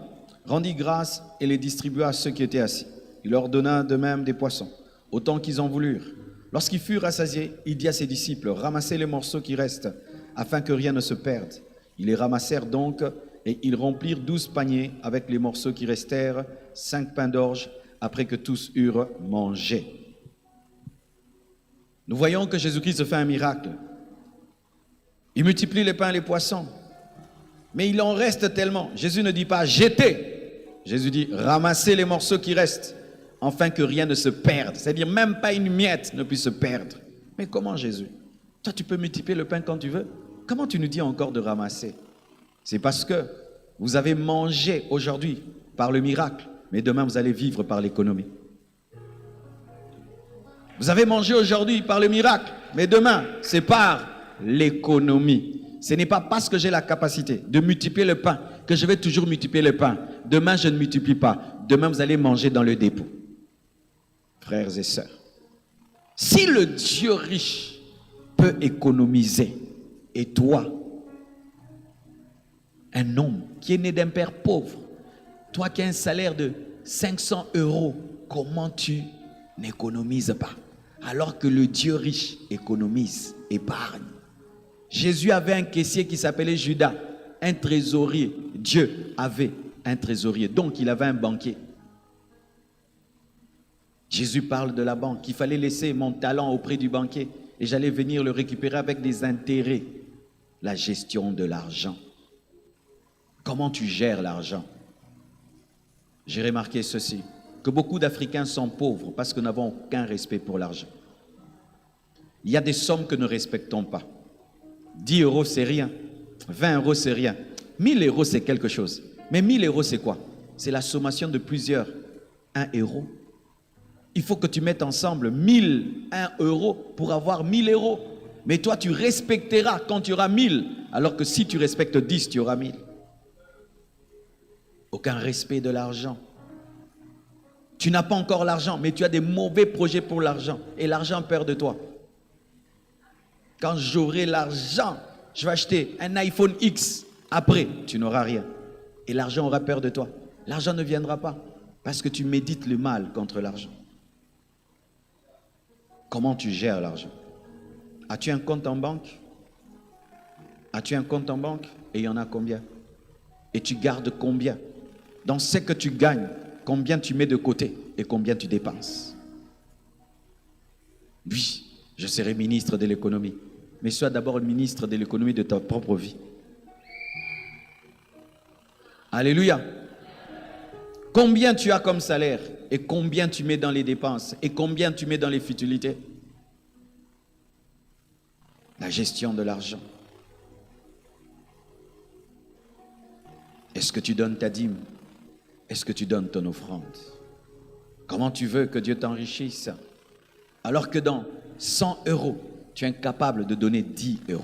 rendit grâce et les distribua à ceux qui étaient assis. Il leur donna de même des poissons, autant qu'ils en voulurent. Lorsqu'ils furent rassasiés, il dit à ses disciples: Ramassez les morceaux qui restent, afin que rien ne se perde. Ils les ramassèrent donc, et ils remplirent 12 paniers avec les morceaux qui restèrent, 5 pains d'orge, après que tous eurent mangé. Nous voyons que Jésus-Christ fait un miracle. Il multiplie les pains et les poissons. Mais il en reste tellement. Jésus ne dit pas jetez. Jésus dit ramassez les morceaux qui restent, afin que rien ne se perde. C'est-à-dire même pas une miette ne puisse se perdre. Mais comment, Jésus? Toi, tu peux multiplier le pain quand tu veux. Comment tu nous dis encore de ramasser? C'est parce que vous avez mangé aujourd'hui par le miracle, mais demain vous allez vivre par l'économie. Vous avez mangé aujourd'hui par le miracle, mais demain c'est par l'économie. Ce n'est pas parce que j'ai la capacité de multiplier le pain que je vais toujours multiplier le pain. Demain je ne multiplie pas. Demain vous allez manger dans le dépôt. Frères et sœurs, si le Dieu riche peut économiser, et toi, un homme qui est né d'un père pauvre, toi qui as un salaire de 500 €, comment tu n'économises pas? Alors que le Dieu riche économise, épargne. Jésus avait un caissier qui s'appelait Judas, un trésorier. Dieu avait un trésorier, donc il avait un banquier. Jésus parle de la banque, qu'il fallait laisser mon talent auprès du banquier et j'allais venir le récupérer avec des intérêts. La gestion de l'argent. Comment tu gères l'argent? J'ai remarqué ceci, que beaucoup d'Africains sont pauvres parce que nous n'avons aucun respect pour l'argent. Il y a des sommes que nous ne respectons pas. 10 € c'est rien, 20 € c'est rien, 1000 € c'est quelque chose. Mais 1000 € c'est quoi? C'est la sommation de plusieurs 1 €. Il faut que tu mettes ensemble 1001 € pour avoir 1000 €. Mais toi tu respecteras quand tu auras 1000, alors que si tu respectes 10, tu auras 1000. Aucun respect de l'argent. Tu n'as pas encore l'argent, mais tu as des mauvais projets pour l'argent. Et l'argent perd de toi. Quand j'aurai l'argent, je vais acheter un iPhone X. Après, tu n'auras rien. Et l'argent aura peur de toi. L'argent ne viendra pas. Parce que tu médites le mal contre l'argent. Comment tu gères l'argent? As-tu un compte en banque? As-tu un compte en banque? Et il y en a combien? Et tu gardes combien? Dans ce que tu gagnes, combien tu mets de côté et combien tu dépenses? Oui, je serai ministre de l'économie. Mais sois d'abord le ministre de l'économie de ta propre vie. Alléluia. Combien tu as comme salaire et combien tu mets dans les dépenses et combien tu mets dans les futilités? La gestion de l'argent. Est-ce que tu donnes ta dîme? Est-ce que tu donnes ton offrande? Comment tu veux que Dieu t'enrichisse alors que dans 100 €, tu es incapable de donner 10 €?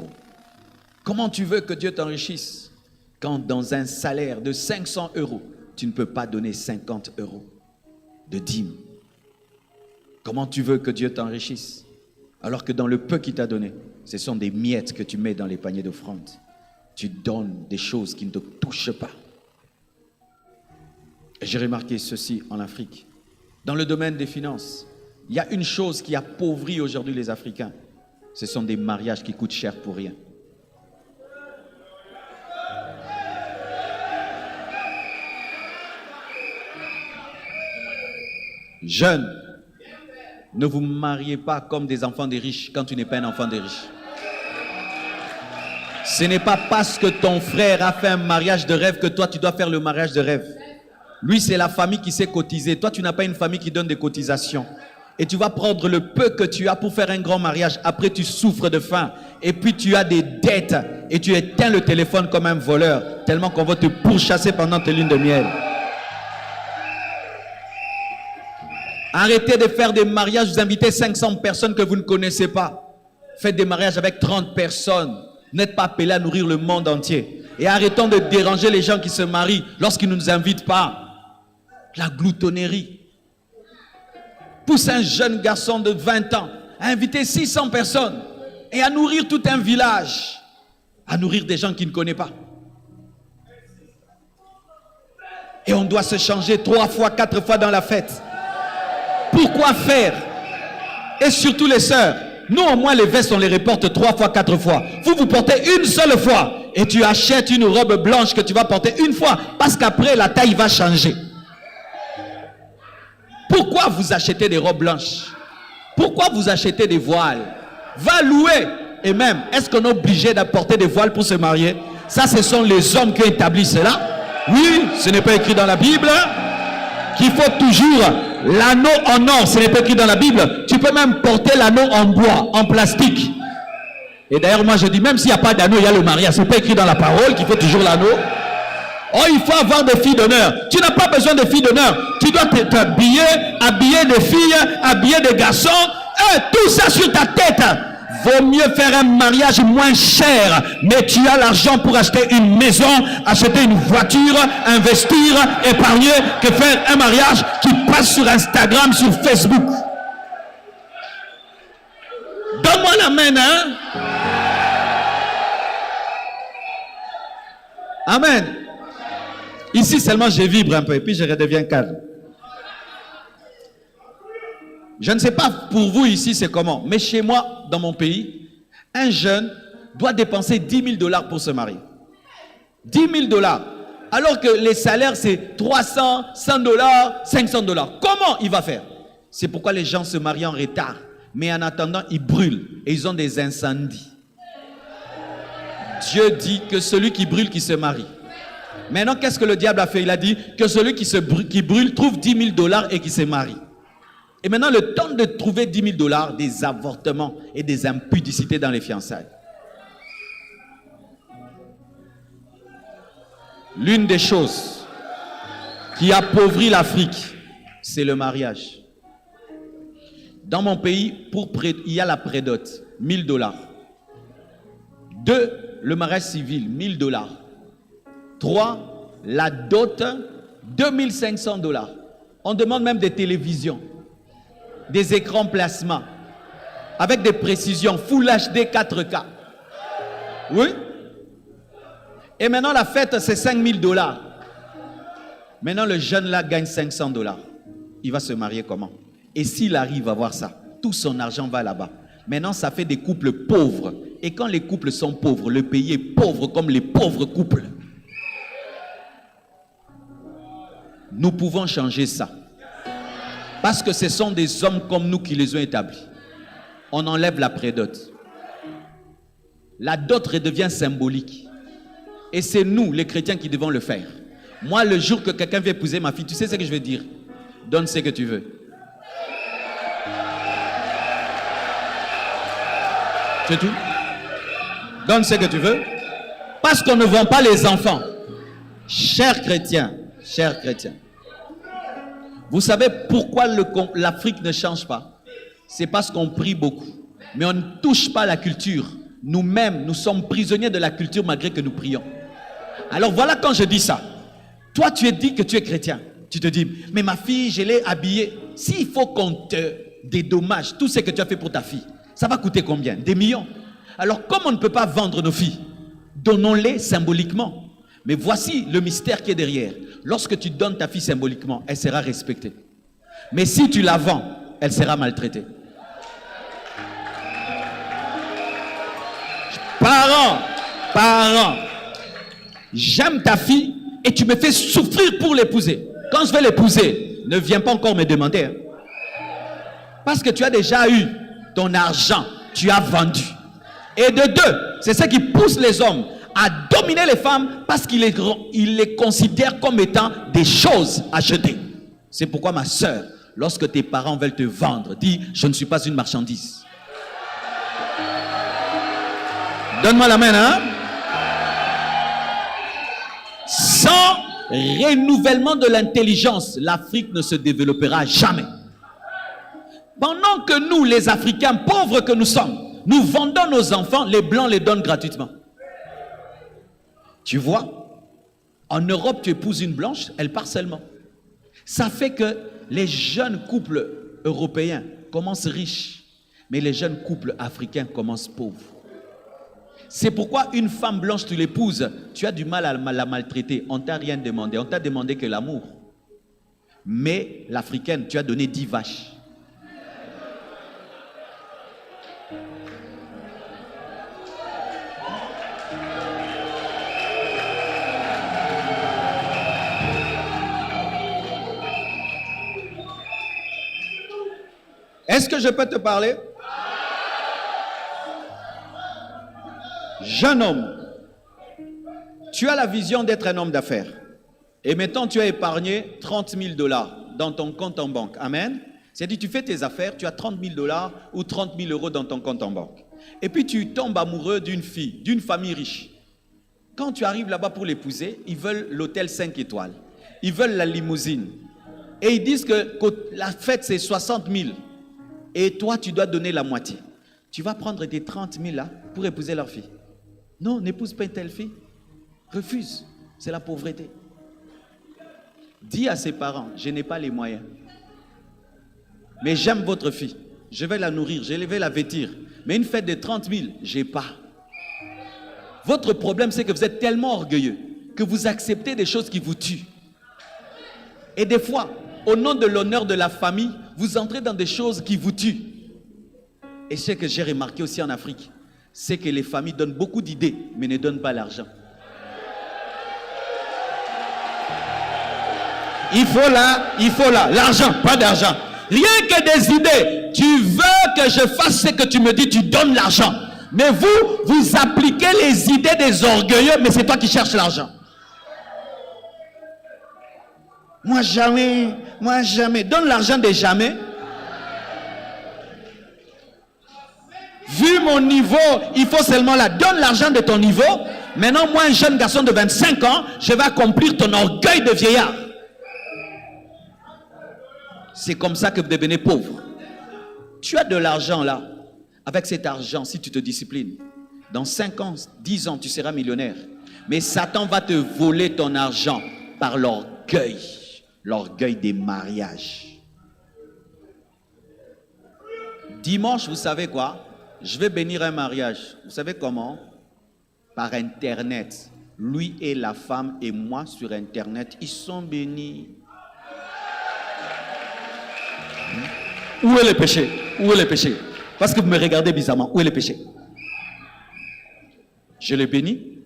Comment tu veux que Dieu t'enrichisse quand dans un salaire de 500 €, tu ne peux pas donner 50 € de dîme. Comment tu veux que Dieu t'enrichisse? Alors que dans le peu qu'il t'a donné, ce sont des miettes que tu mets dans les paniers d'offrande. Tu donnes des choses qui ne te touchent pas. Et j'ai remarqué ceci en Afrique. Dans le domaine des finances, il y a une chose qui appauvrit aujourd'hui les Africains. Ce sont des mariages qui coûtent cher pour rien. Jeunes, ne vous mariez pas comme des enfants des riches quand tu n'es pas un enfant des riches. Ce n'est pas parce que ton frère a fait un mariage de rêve que toi tu dois faire le mariage de rêve. Lui, c'est la famille qui s'est cotisée. Toi, tu n'as pas une famille qui donne des cotisations. Et tu vas prendre le peu que tu as pour faire un grand mariage. Après, tu souffres de faim. Et puis, tu as des dettes. Et tu éteins le téléphone comme un voleur. Tellement qu'on va te pourchasser pendant tes lunes de miel. Arrêtez de faire des mariages. Vous invitez 500 personnes que vous ne connaissez pas. Faites des mariages avec 30 personnes. Vous n'êtes pas appelés à nourrir le monde entier. Et arrêtons de déranger les gens qui se marient lorsqu'ils ne nous invitent pas. La gloutonnerie. Pousse un jeune garçon de 20 ans à inviter 600 personnes et à nourrir tout un village, à nourrir des gens qu'il ne connaît pas. Et on doit se changer 3 fois, 4 fois dans la fête. Pourquoi faire? Et surtout les sœurs, nous au moins les vestes on les reporte 3 fois, 4 fois. Vous, vous portez une seule fois et tu achètes une robe blanche que tu vas porter une fois parce qu'après la taille va changer. Pourquoi vous achetez des robes blanches? Pourquoi vous achetez des voiles? Va louer. Et même, est-ce qu'on est obligé d'apporter des voiles pour se marier? Ça, ce sont les hommes qui ont établi cela. Oui, ce n'est pas écrit dans la Bible. Qu'il faut toujours l'anneau en or, ce n'est pas écrit dans la Bible. Tu peux même porter l'anneau en bois, en plastique. Et d'ailleurs, moi je dis, même s'il n'y a pas d'anneau, il y a le mariage. Ce n'est pas écrit dans la parole qu'il faut toujours l'anneau. Oh, il faut avoir des filles d'honneur. Tu n'as pas besoin de filles d'honneur. Tu dois t'habiller, habiller des filles, habiller des garçons. Et tout ça sur ta tête. Vaut mieux faire un mariage moins cher. Mais tu as l'argent pour acheter une maison, acheter une voiture, investir, épargner, que faire un mariage qui passe sur Instagram, sur Facebook. Donne-moi l'amen, hein? Amen. Ici seulement je vibre un peu et puis je redeviens calme. Je ne sais pas pour vous ici c'est comment, mais chez moi, dans mon pays, un jeune doit dépenser 10 000 $ pour se marier. 10 000 $. Alors que les salaires c'est 300, 100 $, 500 $. Comment il va faire? C'est pourquoi les gens se marient en retard. Mais en attendant, ils brûlent et ils ont des incendies. Dieu dit que celui qui brûle, qui se marie. Maintenant, qu'est-ce que le diable a fait? Il a dit que celui qui brûle trouve 10 000 $ et qui se marie. Et maintenant, le temps de trouver 10 000 $, des avortements et des impudicités dans les fiançailles. L'une des choses qui appauvrit l'Afrique, c'est le mariage. Dans mon pays, il y a la prédote, 1 000 $. 2, le mariage civil, 1 000 $. 3, la dot, 2 500 $. On demande même des télévisions, des écrans plasma, avec des précisions, Full HD 4K. Oui? Et maintenant, la fête, c'est 5 000 $. Maintenant, le jeune là gagne 500 $. Il va se marier comment? Et s'il arrive à voir ça, tout son argent va là-bas. Maintenant, ça fait des couples pauvres. Et quand les couples sont pauvres, le pays est pauvre comme les pauvres couples. Nous pouvons changer ça. Parce que ce sont des hommes comme nous qui les ont établis. On enlève la prédote. La dot redevient symbolique. Et c'est nous, les chrétiens, qui devons le faire. Moi, le jour que quelqu'un veut épouser ma fille, tu sais ce que je vais dire? Donne ce que tu veux. C'est tout. Donne ce que tu veux. Parce qu'on ne vend pas les enfants. Chers chrétiens, vous savez pourquoi l'Afrique ne change pas? C'est parce qu'on prie beaucoup. Mais on ne touche pas la culture. Nous-mêmes, nous sommes prisonniers de la culture malgré que nous prions. Alors voilà quand je dis ça. Toi, tu es dit que tu es chrétien. Tu te dis, mais ma fille, je l'ai habillée. S'il faut qu'on te dédommage tout ce que tu as fait pour ta fille, ça va coûter combien? Des millions. Alors, comme on ne peut pas vendre nos filles, donnons-les symboliquement. Mais voici le mystère qui est derrière. Lorsque tu donnes ta fille symboliquement, elle sera respectée. Mais si tu la vends, elle sera maltraitée. Parents, j'aime ta fille et tu me fais souffrir pour l'épouser. Quand je vais l'épouser, ne viens pas encore me demander. Hein. Parce que tu as déjà eu ton argent, tu as vendu. Et de deux, c'est ce qui pousse les hommes à dominer les femmes parce qu'ils les considèrent comme étant des choses à jeter. C'est pourquoi ma soeur, lorsque tes parents veulent te vendre, dis, je ne suis pas une marchandise. Donne-moi la main, hein? Sans renouvellement de l'intelligence, l'Afrique ne se développera jamais. Pendant que nous, les Africains, pauvres que nous sommes, nous vendons nos enfants, les Blancs les donnent gratuitement. Tu vois, en Europe, tu épouses une blanche, elle part seulement. Ça fait que les jeunes couples européens commencent riches, mais les jeunes couples africains commencent pauvres. C'est pourquoi une femme blanche, tu l'épouses, tu as du mal à la maltraiter. On ne t'a rien demandé, on t'a demandé que l'amour. Mais l'africaine, tu as donné 10 vaches. Est-ce que je peux te parler? Jeune homme, tu as la vision d'être un homme d'affaires. Et maintenant, tu as épargné 30 000 $ dans ton compte en banque. Amen. C'est-à-dire, tu fais tes affaires, tu as 30 000 $ ou 30 000 € dans ton compte en banque. Et puis, tu tombes amoureux d'une fille, d'une famille riche. Quand tu arrives là-bas pour l'épouser, ils veulent l'hôtel 5 étoiles. Ils veulent la limousine. Et ils disent que la fête, c'est 60 000. Et toi, tu dois donner la moitié. Tu vas prendre tes 30 000 là pour épouser leur fille. Non, n'épouse pas une telle fille. Refuse. C'est la pauvreté. Dis à ses parents, je n'ai pas les moyens. Mais j'aime votre fille. Je vais la nourrir, je vais la vêtir. Mais une fête de 30 000, je n'ai pas. Votre problème, c'est que vous êtes tellement orgueilleux que vous acceptez des choses qui vous tuent. Et des fois, au nom de l'honneur de la famille, vous entrez dans des choses qui vous tuent. Et ce que j'ai remarqué aussi en Afrique, c'est que les familles donnent beaucoup d'idées, mais ne donnent pas l'argent. Il faut là, l'argent, pas d'argent. Rien que des idées. Tu veux que je fasse ce que tu me dis, tu donnes l'argent. Mais vous appliquez les idées des orgueilleux, mais c'est toi qui cherches l'argent. Moi jamais. Donne l'argent des jamais. Vu mon niveau, il faut seulement là. Donne l'argent de ton niveau. Maintenant, moi, un jeune garçon de 25 ans, je vais accomplir ton orgueil de vieillard. C'est comme ça que vous devenez pauvre. Tu as de l'argent là. Avec cet argent, si tu te disciplines, dans 5 ans, 10 ans, tu seras millionnaire. Mais Satan va te voler ton argent par l'orgueil. L'orgueil des mariages. Dimanche, vous savez quoi? Je vais bénir un mariage. Vous savez comment? Par Internet. Lui et la femme et moi sur Internet, ils sont bénis. Où est le péché? Où est le péché? Parce que vous me regardez bizarrement. Où est le péché? Je le bénis.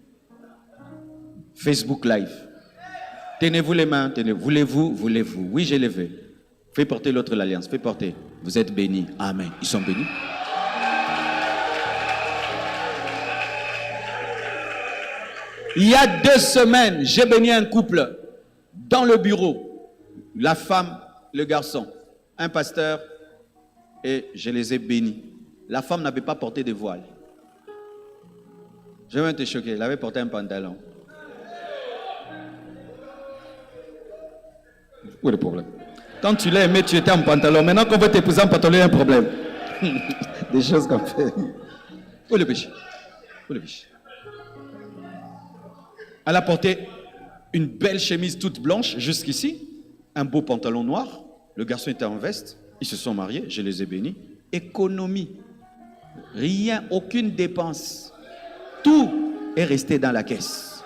Facebook Live. Tenez-vous les mains. Tenez-vous. Voulez-vous? Voulez-vous? Oui, je les veux. Fais porter l'autre l'alliance. Fais porter. Vous êtes bénis. Amen. Ils sont bénis. Il y a 2 semaines, j'ai béni un couple dans le bureau. La femme, le garçon, un pasteur, et je les ai bénis. La femme n'avait pas porté de voile. Je vais te choquer, elle avait porté un pantalon. Où est le problème? Quand tu l'as aimé, tu étais en pantalon. Maintenant qu'on veut t'épouser en pantalon, il y a un problème. Des choses qu'on fait. Où est le péché? Où est le péché? Elle a porté une belle chemise toute blanche jusqu'ici, un beau pantalon noir, le garçon était en veste, ils se sont mariés, je les ai bénis. Économie, rien, aucune dépense. Tout est resté dans la caisse.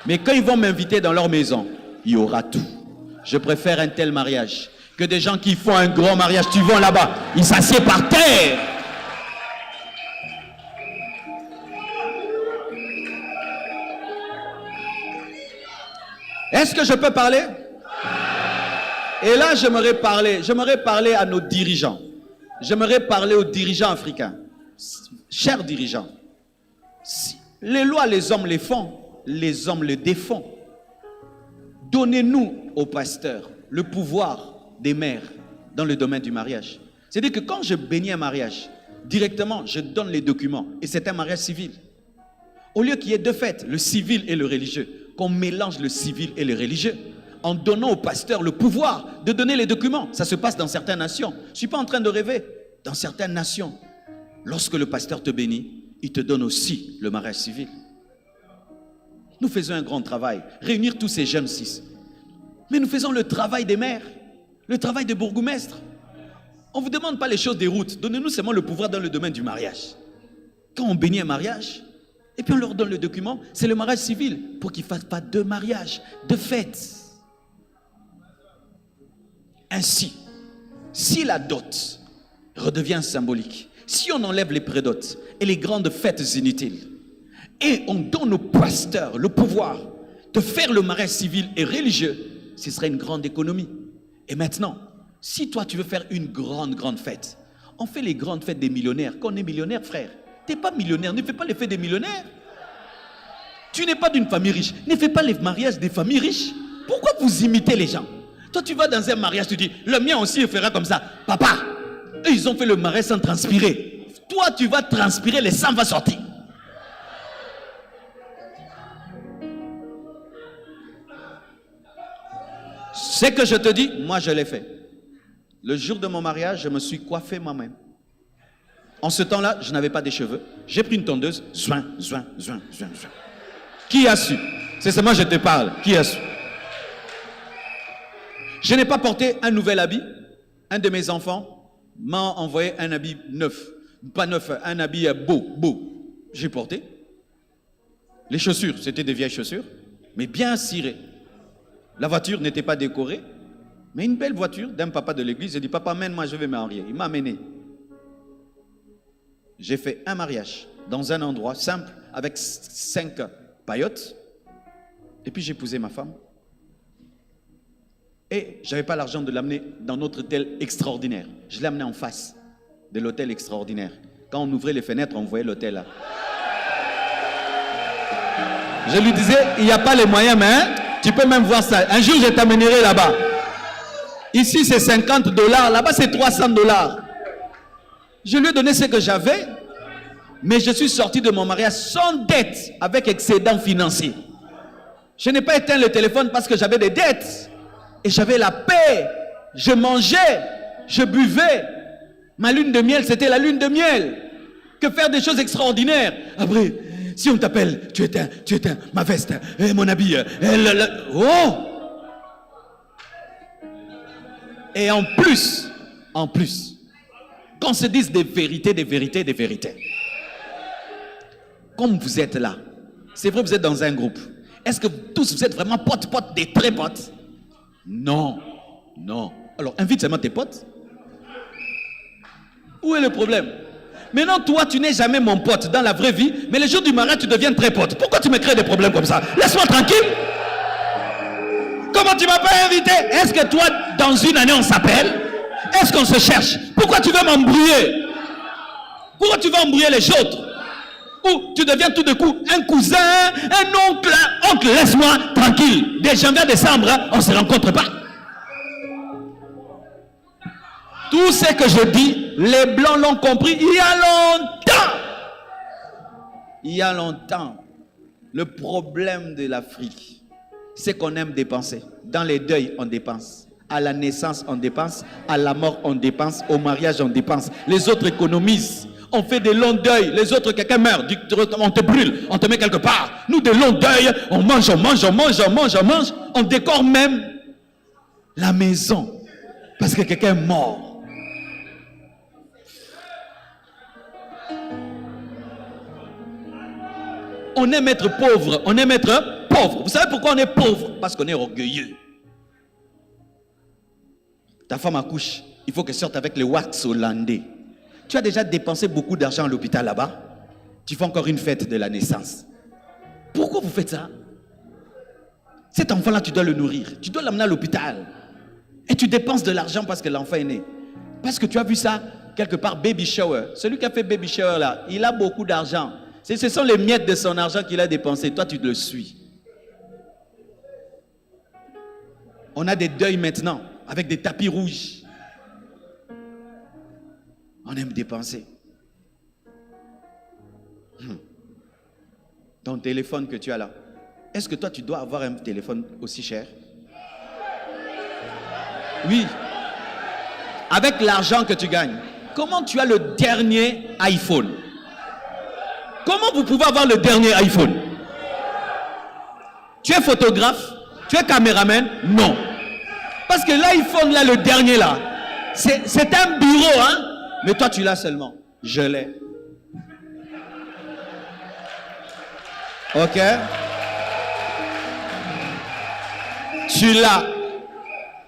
Mais quand ils vont m'inviter dans leur maison, il y aura tout. Je préfère un tel mariage que des gens qui font un grand mariage. Tu vas là-bas, ils s'assiedent par terre. Est-ce que je peux parler? Et là, j'aimerais parler à nos dirigeants. J'aimerais parler aux dirigeants africains. Chers dirigeants, les lois, les hommes les font, les hommes les défont. Donnez-nous aux pasteurs le pouvoir des mères dans le domaine du mariage. C'est-à-dire que quand je bénis un mariage, directement, je donne les documents et c'est un mariage civil. Au lieu qu'il y ait deux fêtes, le civil et le religieux, qu'on mélange le civil et le religieux, en donnant au pasteur le pouvoir de donner les documents. Ça se passe dans certaines nations. Je ne suis pas en train de rêver. Dans certaines nations, lorsque le pasteur te bénit, il te donne aussi le mariage civil. Nous faisons un grand travail, réunir tous ces jeunes cis. Mais nous faisons le travail des maires, le travail des bourgmestres. On ne vous demande pas les choses des routes. Donnez-nous seulement le pouvoir dans le domaine du mariage. Quand on bénit un mariage, et puis on leur donne le document, c'est le mariage civil, pour qu'ils ne fassent pas deux mariages, deux fêtes. Ainsi, si la dot redevient symbolique, si on enlève les prédotes et les grandes fêtes inutiles, et on donne aux pasteurs le pouvoir de faire le mariage civil et religieux, ce serait une grande économie. Et maintenant, si toi tu veux faire une grande fête, on fait les grandes fêtes des millionnaires. Quand on est millionnaire, frère, tu n'es pas millionnaire, ne fais pas les fêtes des millionnaires. Tu n'es pas d'une famille riche, ne fais pas les mariages des familles riches. Pourquoi vous imitez les gens? Toi tu vas dans un mariage, tu dis, le mien aussi il fera comme ça. Papa, eux ils ont fait le mariage sans transpirer. Toi tu vas transpirer, le sang va sortir. Ce que je te dis, moi je l'ai fait. Le jour de mon mariage, je me suis coiffé moi-même. En ce temps-là, je n'avais pas de cheveux. J'ai pris une tondeuse, zoin. Qui a su? C'est seulement je te parle. Qui a su? Je n'ai pas porté un nouvel habit. Un de mes enfants m'a envoyé un habit neuf. Pas neuf, un habit beau. J'ai porté. Les chaussures, c'était des vieilles chaussures, mais bien cirées. La voiture n'était pas décorée, mais une belle voiture d'un papa de l'église. J'ai dit, papa, mène-moi, je vais me marier. Il m'a amené. J'ai fait un mariage dans un endroit simple avec 5 paillotes. Et puis j'ai épousé ma femme. Et je n'avais pas l'argent de l'amener dans notre hôtel extraordinaire. Je l'ai amené en face de l'hôtel extraordinaire. Quand on ouvrait les fenêtres, on voyait l'hôtel là. Je lui disais, il n'y a pas les moyens, mais hein, tu peux même voir ça. Un jour, je t'amènerai là-bas. Ici, c'est $50. Là-bas, c'est $300. Je lui ai donné ce que j'avais, mais je suis sorti de mon mariage sans dette, avec excédent financier. Je n'ai pas éteint le téléphone parce que j'avais des dettes. Et j'avais la paix. Je mangeais, je buvais. Ma lune de miel, c'était la lune de miel. Que faire des choses extraordinaires. Après, si on t'appelle, tu éteins, ma veste, mon habit. Oh! Et en plus, qu'on se dise des vérités. Comme vous êtes là, c'est vrai, vous êtes dans un groupe. Est-ce que tous vous êtes vraiment potes, des très potes? Non. Alors, invite seulement tes potes. Où est le problème? Maintenant, toi, tu n'es jamais mon pote dans la vraie vie, mais le jour du mariage, tu deviens très pote. Pourquoi tu me crées des problèmes comme ça? Laisse-moi tranquille. Comment tu m'as pas invité? Est-ce que toi, dans une année, on s'appelle? Est-ce qu'on se cherche? Pourquoi tu veux m'embrouiller? Pourquoi tu veux embrouiller les autres? Ou tu deviens tout de coup un cousin, un oncle. Oncle, laisse-moi tranquille. De janvier à décembre, on ne se rencontre pas. Tout ce que je dis, les Blancs l'ont compris il y a longtemps. Il y a longtemps. Le problème de l'Afrique, c'est qu'on aime dépenser. Dans les deuils, on dépense. À la naissance, on dépense. À la mort, on dépense. Au mariage, on dépense. Les autres économisent. On fait des longs deuils. Les autres, quelqu'un meurt. On te brûle. On te met quelque part. Nous, des longs deuils. On mange, on mange, on mange, on mange, on mange. On décore même la maison. Parce que quelqu'un est mort. On aime être pauvre. On aime être pauvre. Vous savez pourquoi on est pauvre? Parce qu'on est orgueilleux. Ta femme accouche. Il faut qu'elle sorte avec le wax hollandais. Tu as déjà dépensé beaucoup d'argent à l'hôpital là-bas. Tu fais encore une fête de la naissance. Pourquoi vous faites ça? Cet enfant-là, tu dois le nourrir. Tu dois l'amener à l'hôpital. Et tu dépenses de l'argent parce que l'enfant est né. Parce que tu as vu ça quelque part, baby shower. Celui qui a fait baby shower là, il a beaucoup d'argent. Ce sont les miettes de son argent qu'il a dépensé. Toi, tu le suis. On a des deuils maintenant avec des tapis rouges. On aime dépenser. Ton téléphone que tu as là, est-ce que toi tu dois avoir un téléphone aussi cher? Oui. Avec l'argent que tu gagnes, comment tu as le dernier iPhone? Comment vous pouvez avoir le dernier iPhone? Tu es photographe? Tu es caméraman? Non. Parce que l'iPhone là, le dernier là, c'est un bureau, hein? Mais toi, tu l'as seulement. Je l'ai. Ok? Tu l'as.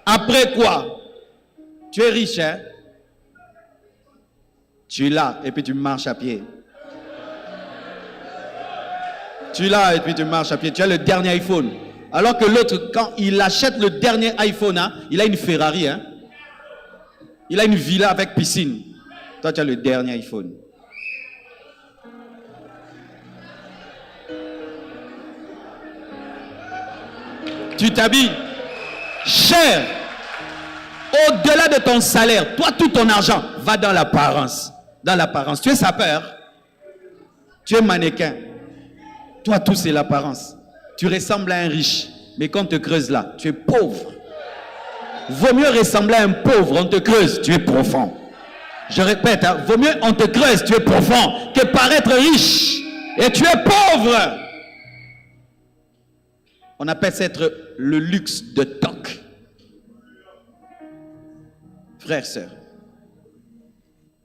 Après quoi? Tu es riche, hein? Tu l'as et puis tu marches à pied. Tu l'as et puis tu marches à pied. Tu as le dernier iPhone. Alors que l'autre, quand il achète le dernier iPhone, hein, il a une Ferrari, hein? Il a une villa avec piscine. Toi, tu as le dernier iPhone. Tu t'habilles cher. Au-delà de ton salaire, toi, tout ton argent va dans l'apparence. Dans l'apparence. Tu es sapeur. Tu es mannequin. Toi, tout, c'est l'apparence. Tu ressembles à un riche. Mais quand on te creuse là, tu es pauvre. Vaut mieux ressembler à un pauvre, on te creuse, tu es profond. Je répète, hein, vaut mieux on te creuse, tu es profond, que paraître riche et tu es pauvre. On appelle ça être le luxe de toc. Frères, sœurs,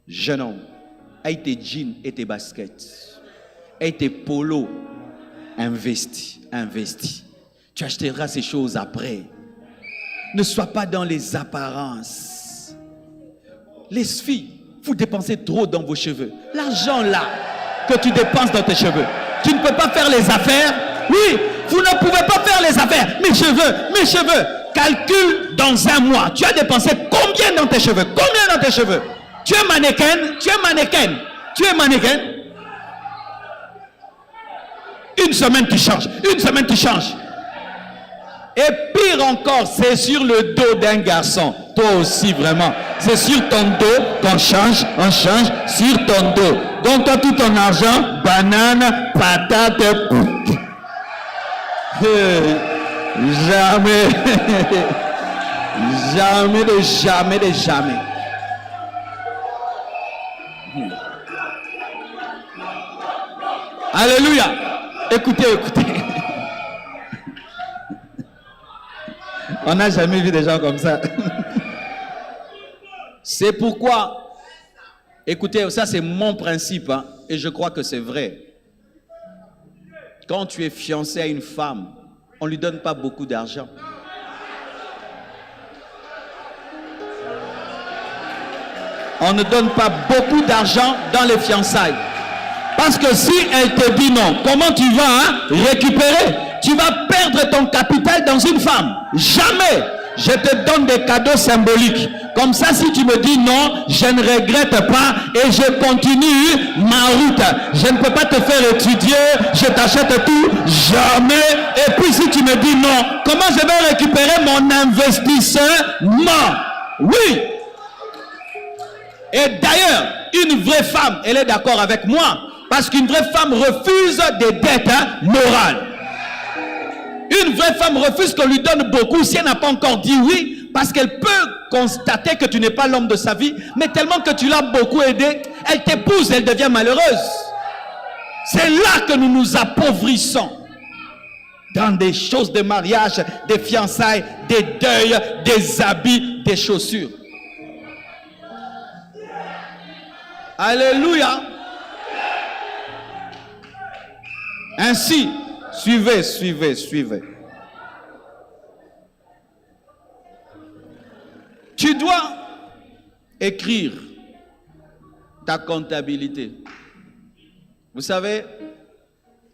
jeune homme, aie tes jeans et tes baskets, aie tes polos, investis. Tu achèteras ces choses après. Ne sois pas dans les apparences. Les filles, vous dépensez trop dans vos cheveux. L'argent là que tu dépenses dans tes cheveux, tu ne peux pas faire les affaires. Oui, vous ne pouvez pas faire les affaires. Mes cheveux. Calcule dans un mois. Tu as dépensé combien dans tes cheveux? Combien dans tes cheveux? Tu es mannequin. Une semaine tu changes. Et pire encore, c'est sur le dos d'un garçon. Toi aussi, vraiment. C'est sur ton dos qu'on change, sur ton dos. Donc, toi, tout ton argent, banane, patate, jamais. Alléluia. Écoutez. On n'a jamais vu des gens comme ça. C'est pourquoi, écoutez, ça c'est mon principe, hein, et je crois que c'est vrai. Quand tu es fiancé à une femme, on ne lui donne pas beaucoup d'argent. On ne donne pas beaucoup d'argent dans les fiançailles. Parce que si elle te dit non, comment tu vas récupérer? Tu vas perdre ton capital dans une femme. Jamais. Je te donne des cadeaux symboliques. Comme ça, si tu me dis non, je ne regrette pas et je continue ma route. Je ne peux pas te faire étudier, je t'achète tout, jamais. Et puis si tu me dis non, comment je vais récupérer mon investissement? Oui. Et d'ailleurs, une vraie femme, elle est d'accord avec moi. Parce qu'une vraie femme refuse des dettes morales. Une vraie femme refuse qu'on lui donne beaucoup si elle n'a pas encore dit oui, parce qu'elle peut constater que tu n'es pas l'homme de sa vie, mais tellement que tu l'as beaucoup aidé, elle t'épouse, elle devient malheureuse. C'est là que nous nous appauvrissons. Dans des choses de mariage, des fiançailles, des deuils, des habits, des chaussures. Alléluia. Ainsi, suivez. Tu dois écrire ta comptabilité. Vous savez,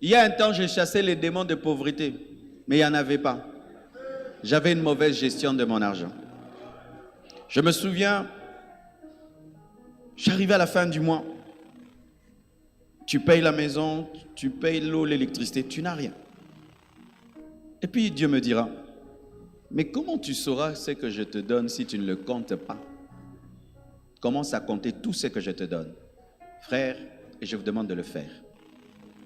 il y a un temps, j'ai chassé les démons de pauvreté, mais il n'y en avait pas. J'avais une mauvaise gestion de mon argent. Je me souviens, j'arrivais à la fin du mois. Tu payes la maison, tu payes l'eau, l'électricité, tu n'as rien. Et puis Dieu me dira, mais comment tu sauras ce que je te donne si tu ne le comptes pas? Commence à compter tout ce que je te donne, frère, et je vous demande de le faire.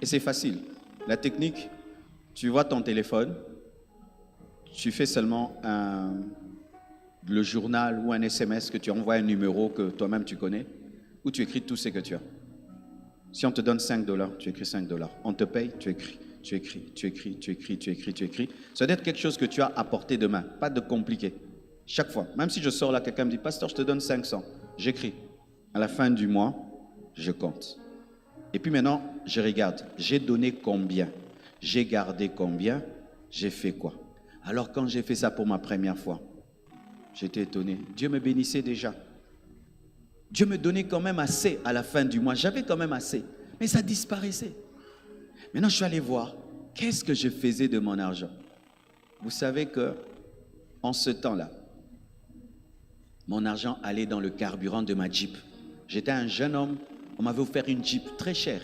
Et c'est facile. La technique, tu vois ton téléphone, tu fais seulement le journal ou un SMS que tu envoies un numéro que toi-même tu connais, où tu écris tout ce que tu as. Si on te donne $5, tu écris $5. On te paye, tu écris. Ça doit être quelque chose que tu as à portée de main, pas de compliqué. Chaque fois, même si je sors là, quelqu'un me dit, pasteur, je te donne 500. J'écris. À la fin du mois, je compte. Et puis maintenant, je regarde. J'ai donné combien? J'ai gardé combien? J'ai fait quoi? Alors quand j'ai fait ça pour ma première fois, j'étais étonné. Dieu me bénissait déjà. Dieu me donnait quand même assez à la fin du mois. J'avais quand même assez. Mais ça disparaissait. Maintenant, je suis allé voir. Qu'est-ce que je faisais de mon argent? Vous savez que, en ce temps-là, mon argent allait dans le carburant de ma Jeep. J'étais un jeune homme. On m'avait offert une Jeep très chère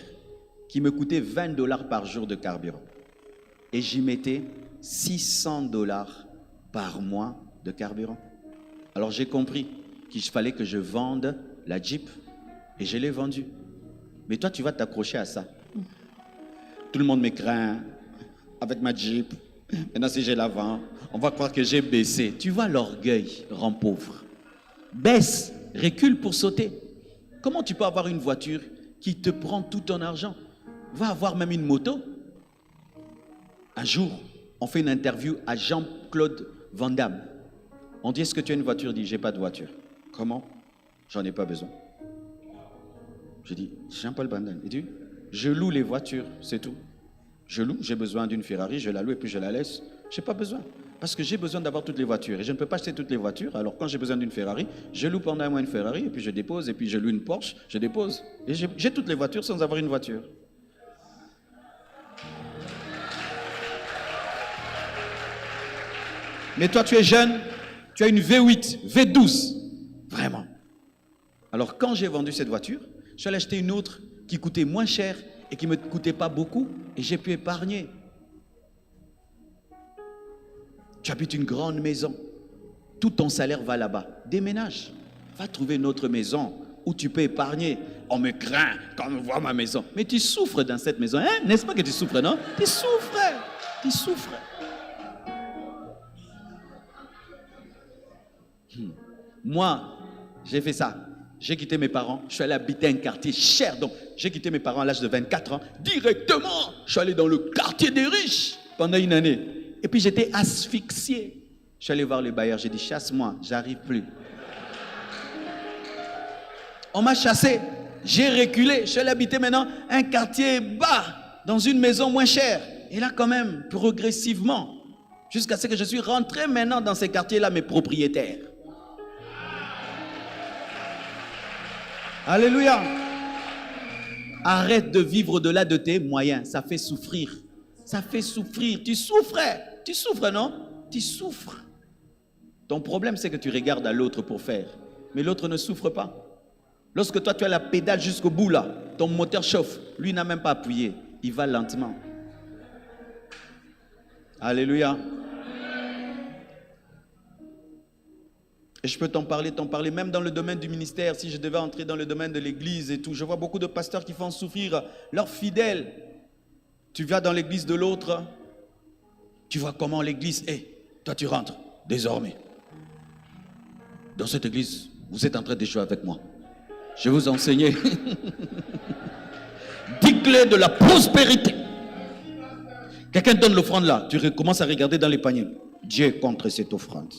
qui me coûtait $20 par jour de carburant. Et j'y mettais $600 par mois de carburant. Alors j'ai compris qu'il fallait que je vende la Jeep et je l'ai vendue. Mais toi, tu vas t'accrocher à ça. Tout le monde me craint avec ma Jeep. Maintenant, si je la vends, on va croire que j'ai baissé. Tu vois, l'orgueil rend pauvre. Baisse, recule pour sauter. Comment tu peux avoir une voiture qui te prend tout ton argent? Va avoir même une moto. Un jour, on fait une interview à Jean-Claude Van Damme. On dit, est-ce que tu as une voiture? Il dit, j'ai pas de voiture. Comment? J'en ai pas besoin. Je dis, Jean-Paul Van Damme. Il dit, je loue les voitures, c'est tout. Je loue, j'ai besoin d'une Ferrari, je la loue et puis je la laisse. Je n'ai pas besoin. Parce que j'ai besoin d'avoir toutes les voitures. Et je ne peux pas acheter toutes les voitures. Alors quand j'ai besoin d'une Ferrari, je loue pendant un mois une Ferrari et puis je dépose. Et puis je loue une Porsche, je dépose. Et j'ai toutes les voitures sans avoir une voiture. Mais toi, tu es jeune, tu as une V8, V12. Vraiment. Alors quand j'ai vendu cette voiture, je suis allé acheter une autre qui coûtait moins cher et qui ne me coûtait pas beaucoup. Et j'ai pu épargner. Tu habites une grande maison. Tout ton salaire va là-bas. Déménage. Va trouver une autre maison où tu peux épargner. On me craint quand on voit ma maison. Mais tu souffres dans cette maison. Hein? N'est-ce pas que tu souffres, non? Tu souffres. Tu souffres. Moi, j'ai fait ça. J'ai quitté mes parents. Je suis allé habiter un quartier cher. Donc, j'ai quitté mes parents à l'âge de 24 ans. Directement, je suis allé dans le quartier des riches pendant une année. Et puis j'étais asphyxié. Je suis allé voir le bailleur, j'ai dit chasse-moi, j'arrive plus. On m'a chassé, j'ai reculé, je suis allé habiter maintenant un quartier bas, dans une maison moins chère. Et là quand même, progressivement, jusqu'à ce que je suis rentré maintenant dans ces quartiers-là, mes propriétaires. Alléluia. Arrête de vivre au-delà de tes moyens, ça fait souffrir. Ça fait souffrir. Tu souffrais. Tu souffres, non? Tu souffres. Ton problème, c'est que tu regardes à l'autre pour faire. Mais l'autre ne souffre pas. Lorsque toi, tu as la pédale jusqu'au bout, là, ton moteur chauffe. Lui n'a même pas appuyé. Il va lentement. Alléluia. Et je peux t'en parler, même dans le domaine du ministère, si je devais entrer dans le domaine de l'église et tout. Je vois beaucoup de pasteurs qui font souffrir leurs fidèles. Tu vas dans l'église de l'autre, tu vois comment l'église est. Toi, tu rentres, désormais. Dans cette église, vous êtes en train d'échouer avec moi. Je vais vous enseigner. 10 clés de la prospérité. Quelqu'un donne l'offrande là, tu commences à regarder dans les paniers. Dieu est contre cette offrande.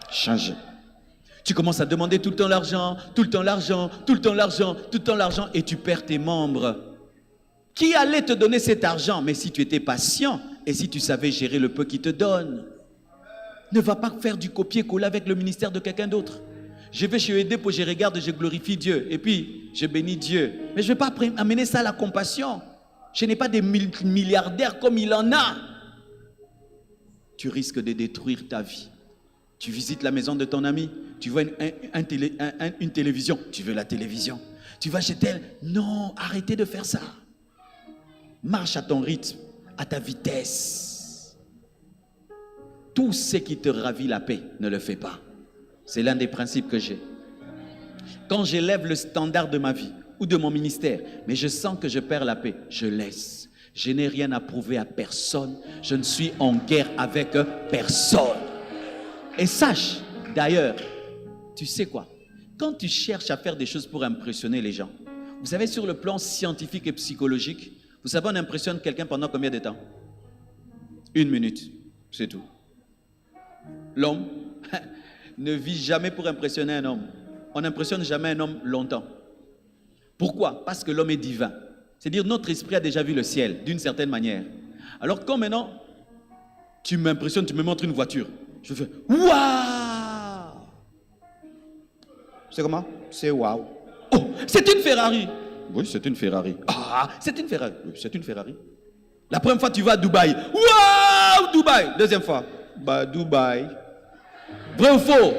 Change. Tu commences à demander tout le temps l'argent, tout le temps l'argent, tout le temps l'argent, tout le temps l'argent, et tu perds tes membres. Qui allait te donner cet argent? Mais si tu étais patient et si tu savais gérer le peu qu'il te donne. Ne va pas faire du copier-coller avec le ministère de quelqu'un d'autre. Je vais chez EDEPO, je regarde et je glorifie Dieu. Et puis, je bénis Dieu. Mais je ne vais pas amener ça à la compassion. Je n'ai pas des milliardaires comme il en a. Tu risques de détruire ta vie. Tu visites la maison de ton ami, tu vois une télévision, tu veux la télévision. Tu vas chez elle, non, arrêtez de faire ça. Marche à ton rythme, à ta vitesse. Tout ce qui te ravit la paix, ne le fais pas. C'est l'un des principes que j'ai. Quand j'élève le standard de ma vie ou de mon ministère, mais je sens que je perds la paix, je laisse. Je n'ai rien à prouver à personne. Je ne suis en guerre avec personne. Et sache, d'ailleurs, tu sais quoi? Quand tu cherches à faire des choses pour impressionner les gens, vous savez, sur le plan scientifique et psychologique, vous savez, on impressionne quelqu'un pendant combien de temps? 1 minute, c'est tout. L'homme ne vit jamais pour impressionner un homme. On n'impressionne jamais un homme longtemps. Pourquoi? Parce que l'homme est divin. C'est-à-dire notre esprit a déjà vu le ciel, d'une certaine manière. Alors quand maintenant, tu m'impressionnes, tu me montres une voiture, je fais « Waouh !» C'est comment? C'est « Waouh !» Oh, c'est une Ferrari. Oui, c'est une Ferrari. Ah, c'est une Ferrari. Oui, c'est une Ferrari. La première fois, tu vas à Dubaï. Waouh, Dubaï. Deuxième fois, bah, Dubaï. Vrai ou faux?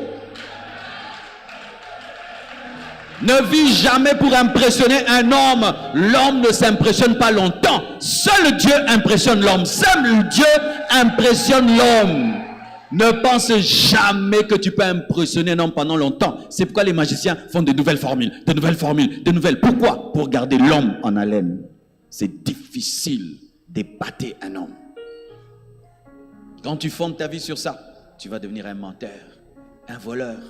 Ne vis jamais pour impressionner un homme. L'homme ne s'impressionne pas longtemps. Seul Dieu impressionne l'homme. Seul Dieu impressionne l'homme. Ne pense jamais que tu peux impressionner un homme pendant longtemps. C'est pourquoi les magiciens font de nouvelles formules, de nouvelles formules, de nouvelles. Pourquoi? Pour garder l'homme en haleine. C'est difficile d'épater un homme. Quand tu fondes ta vie sur ça, tu vas devenir un menteur, un voleur.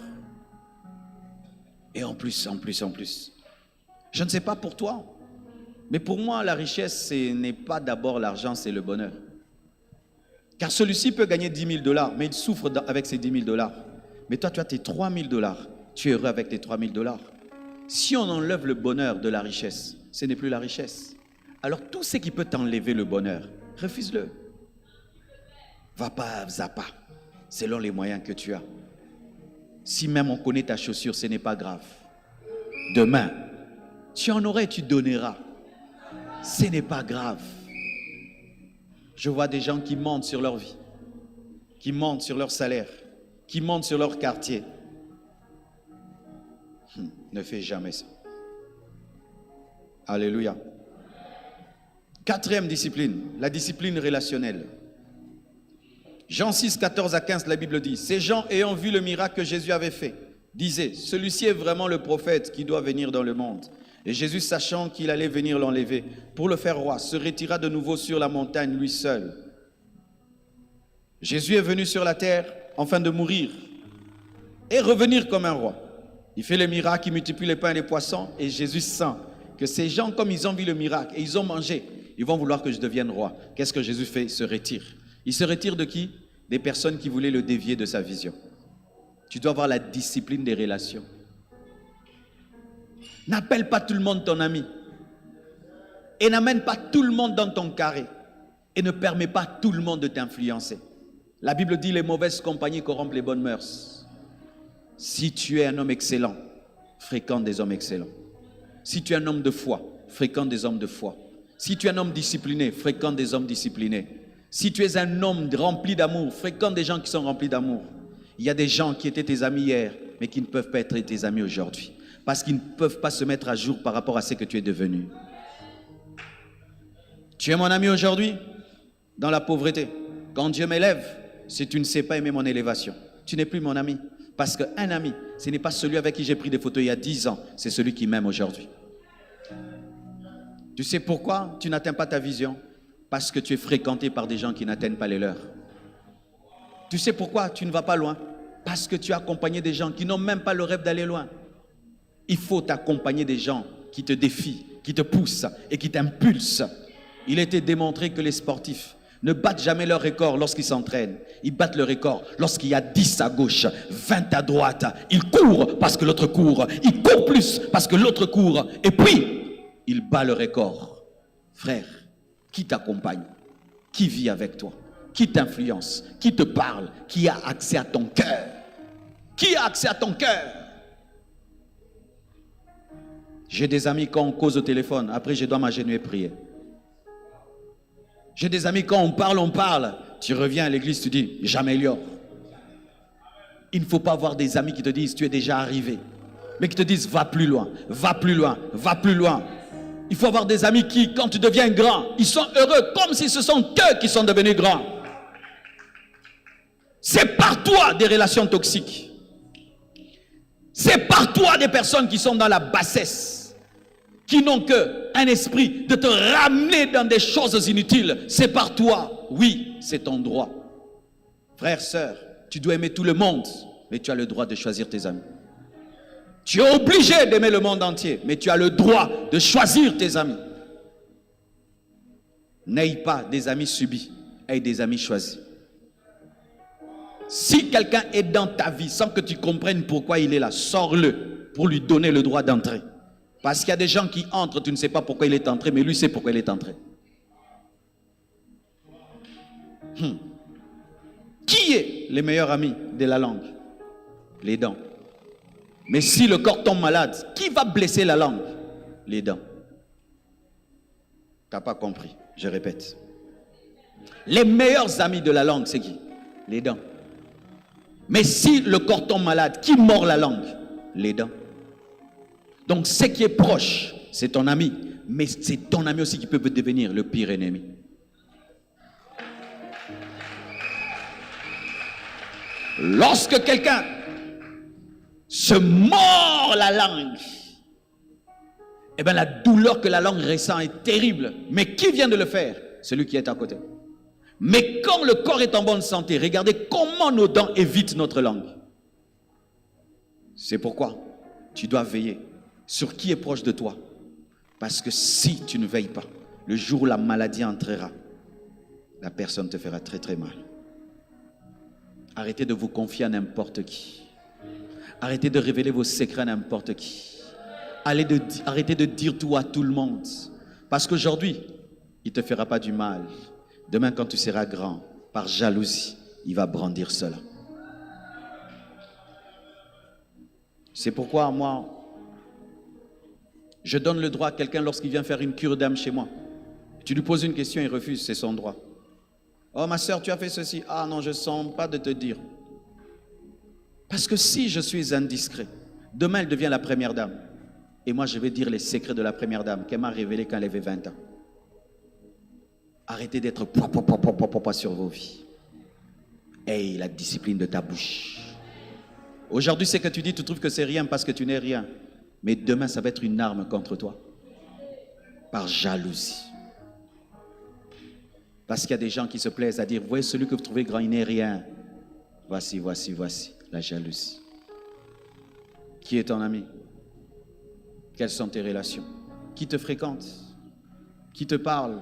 Et en plus. Je ne sais pas pour toi, mais pour moi, la richesse, ce n'est pas d'abord l'argent, c'est le bonheur. Car celui-ci peut gagner 10 000 $, mais il souffre avec ses 10 000 $. Mais toi, tu as tes 3 000 $. Tu es heureux avec tes 3 000 $. Si on enlève le bonheur de la richesse, ce n'est plus la richesse. Alors tout ce qui peut t'enlever le bonheur, refuse-le. Va pas à pas, selon les moyens que tu as. Si même on connaît ta chaussure, ce n'est pas grave. Demain, tu en aurais, tu donneras. Ce n'est pas grave. Je vois des gens qui mentent sur leur vie, qui mentent sur leur salaire, qui mentent sur leur quartier. Ne fais jamais ça. Alléluia. 4e discipline, la discipline relationnelle. Jean 6, 14 à 15, la Bible dit, ces gens ayant vu le miracle que Jésus avait fait, disaient, celui-ci est vraiment le prophète qui doit venir dans le monde. Et Jésus, sachant qu'il allait venir l'enlever pour le faire roi, se retira de nouveau sur la montagne, lui seul. Jésus est venu sur la terre afin de mourir et revenir comme un roi. Il fait le miracle, il multiplie les pains et les poissons, et Jésus sent que ces gens, comme ils ont vu le miracle et ils ont mangé, ils vont vouloir que je devienne roi. Qu'est-ce que Jésus fait? Il se retire. Il se retire de qui? Des personnes qui voulaient le dévier de sa vision. Tu dois avoir la discipline des relations. N'appelle pas tout le monde ton ami. Et n'amène pas tout le monde dans ton carré. Et ne permets pas tout le monde de t'influencer. La Bible dit les mauvaises compagnies corrompent les bonnes mœurs. Si tu es un homme excellent, fréquente des hommes excellents. Si tu es un homme de foi, fréquente des hommes de foi. Si tu es un homme discipliné, fréquente des hommes disciplinés. Si tu es un homme rempli d'amour, fréquente des gens qui sont remplis d'amour. Il y a des gens qui étaient tes amis hier, mais qui ne peuvent pas être tes amis aujourd'hui. Parce qu'ils ne peuvent pas se mettre à jour par rapport à ce que tu es devenu. Tu es mon ami aujourd'hui, dans la pauvreté. Quand Dieu m'élève, si tu ne sais pas aimer mon élévation, tu n'es plus mon ami. Parce qu'un ami, ce n'est pas celui avec qui j'ai pris des photos il y a 10 ans, c'est celui qui m'aime aujourd'hui. Tu sais pourquoi tu n'atteins pas ta vision? Parce que tu es fréquenté par des gens qui n'atteignent pas les leurs. Tu sais pourquoi tu ne vas pas loin? Parce que tu as accompagné des gens qui n'ont même pas le rêve d'aller loin. Il faut t'accompagner des gens qui te défient, qui te poussent et qui t'impulsent. Il a été démontré que les sportifs ne battent jamais leur record lorsqu'ils s'entraînent. Ils battent le record lorsqu'il y a 10 à gauche, 20 à droite. Ils courent parce que l'autre court. Ils courent plus parce que l'autre court. Et puis, ils battent le record. Frère, qui t'accompagne? Qui vit avec toi? Qui t'influence? Qui te parle? Qui a accès à ton cœur? Qui a accès à ton cœur? J'ai des amis quand on cause au téléphone, après je dois m'agenouiller et prier. J'ai des amis quand on parle, tu reviens à l'église, tu dis, j'améliore. Il ne faut pas avoir des amis qui te disent, tu es déjà arrivé, mais qui te disent, va plus loin, va plus loin, va plus loin. Il faut avoir des amis qui, quand tu deviens grand, ils sont heureux comme si ce sont eux qui sont devenus grands. C'est par toi des relations toxiques. C'est par toi des personnes qui sont dans la bassesse, qui n'ont qu'un esprit de te ramener dans des choses inutiles. C'est par toi. Oui, c'est ton droit. Frère, sœur, tu dois aimer tout le monde, mais tu as le droit de choisir tes amis. Tu es obligé d'aimer le monde entier, mais tu as le droit de choisir tes amis. N'aie pas des amis subis, aie des amis choisis. Si quelqu'un est dans ta vie sans que tu comprennes pourquoi il est là, sors-le pour lui donner le droit d'entrer. Parce qu'il y a des gens qui entrent, tu ne sais pas pourquoi il est entré, mais lui sait pourquoi il est entré. Qui est le meilleur ami de la langue? Les dents. Mais si le corps tombe malade, qui va blesser la langue? Les dents. Tu n'as pas compris, je répète. Les meilleurs amis de la langue, c'est qui? Les dents. Mais si le corps tombe malade, qui mord la langue? Les dents. Donc ce qui est proche, c'est ton ami. Mais c'est ton ami aussi qui peut devenir le pire ennemi. Lorsque quelqu'un se mord la langue, eh bien la douleur que la langue ressent est terrible. Mais qui vient de le faire? Celui qui est à côté. Mais quand le corps est en bonne santé, regardez comment nos dents évitent notre langue. C'est pourquoi tu dois veiller sur qui est proche de toi. Parce que si tu ne veilles pas, le jour où la maladie entrera, la personne te fera très très mal. Arrêtez de vous confier à n'importe qui. Arrêtez de révéler vos secrets à n'importe qui. Arrêtez de dire tout à tout le monde. Parce qu'aujourd'hui, il ne te fera pas du mal. Demain, quand tu seras grand, par jalousie, il va brandir cela. C'est pourquoi moi, je donne le droit à quelqu'un lorsqu'il vient faire une cure d'âme chez moi. Tu lui poses une question, il refuse, c'est son droit. Oh ma soeur, tu as fait ceci. Ah non, je ne sens pas de te dire. Parce que si je suis indiscret, demain elle devient la première dame. Et moi je vais dire les secrets de la première dame qu'elle m'a révélé quand elle avait 20 ans. Arrêtez d'être sur vos vies. Hey, la discipline de ta bouche. Aujourd'hui, ce que tu dis, tu trouves que c'est rien parce que tu n'es rien. Mais demain, ça va être une arme contre toi. Par jalousie. Parce qu'il y a des gens qui se plaisent à dire, voyez celui que vous trouvez grand, il n'est rien. Voici, voici, voici, la jalousie. Qui est ton ami? Quelles sont tes relations? Qui te fréquente? Qui te parle?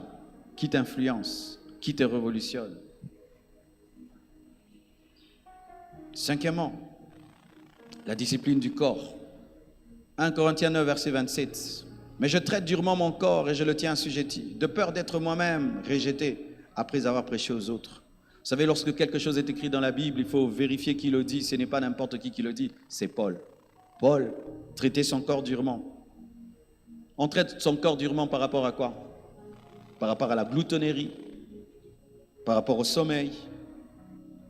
Qui t'influence? Qui te révolutionne? Cinquièmement, la discipline du corps. 1 Corinthiens 9, verset 27. Mais je traite durement mon corps et je le tiens assujetti, de peur d'être moi-même rejeté après avoir prêché aux autres. Vous savez, lorsque quelque chose est écrit dans la Bible, il faut vérifier qui le dit. Ce n'est pas n'importe qui le dit, c'est Paul. Paul traitait son corps durement. On traite son corps durement par rapport à quoi? Par rapport à la gloutonnerie, par rapport au sommeil,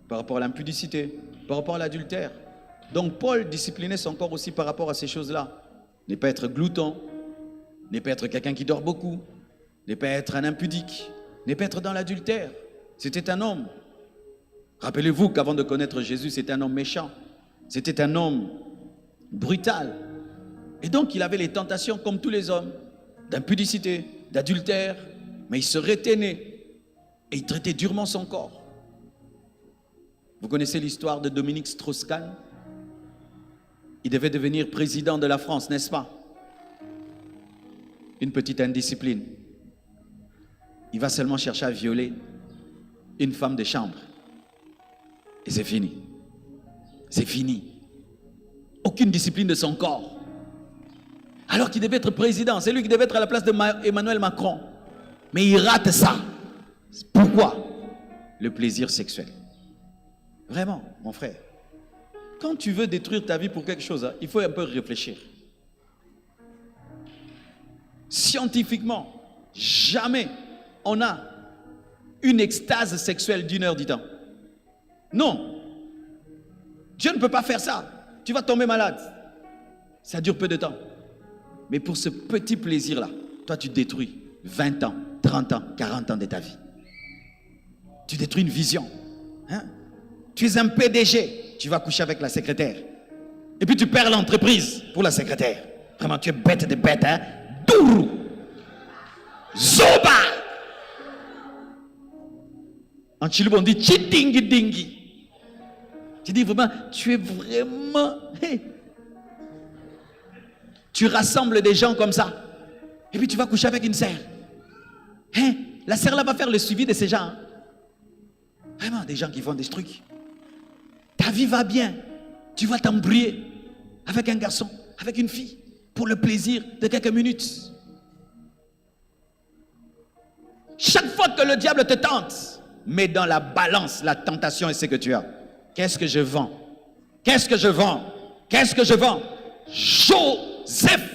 par rapport à l'impudicité, par rapport à l'adultère. Donc Paul disciplinait son corps aussi par rapport à ces choses-là. Ne pas être glouton, ne pas être quelqu'un qui dort beaucoup, ne pas être un impudique, ne pas être dans l'adultère. C'était un homme. Rappelez-vous qu'avant de connaître Jésus, c'était un homme méchant. C'était un homme brutal. Et donc il avait les tentations comme tous les hommes, d'impudicité, d'adultère, mais il se retenait et il traitait durement son corps. Vous connaissez l'histoire de Dominique Strauss-Kahn? Il devait devenir président de la France, n'est-ce pas? Une petite indiscipline. Il va seulement chercher à violer une femme de chambre. Et c'est fini. C'est fini. Aucune discipline de son corps. Alors qu'il devait être président, c'est lui qui devait être à la place de Emmanuel Macron. Mais il rate ça. Pourquoi? Le plaisir sexuel. Vraiment, mon frère. Quand tu veux détruire ta vie pour quelque chose, hein, il faut un peu réfléchir. Scientifiquement, jamais on a une extase sexuelle d'1 heure du temps. Non. Dieu ne peut pas faire ça. Tu vas tomber malade. Ça dure peu de temps. Mais pour ce petit plaisir-là, toi tu détruis 20 ans, 30 ans, 40 ans de ta vie. Tu détruis une vision. Hein? Tu es un PDG, tu vas coucher avec la secrétaire. Et puis tu perds l'entreprise pour la secrétaire. Vraiment, tu es bête de bête, hein? Dourou! Zoba! En Chili, on dit chidingi dingi. Tu dis vraiment, tu es vraiment... Hey. Tu rassembles des gens comme ça. Et puis tu vas coucher avec une sœur. Hein? La sœur là va faire le suivi de ces gens. Hein? Vraiment, des gens qui font des trucs. Ta vie va bien. Tu vas t'embrouiller avec un garçon, avec une fille, pour le plaisir de quelques minutes. Chaque fois que le diable te tente, mets dans la balance la tentation et ce que tu as. Qu'est-ce que je vends? Qu'est-ce que je vends? Qu'est-ce que je vends? Joseph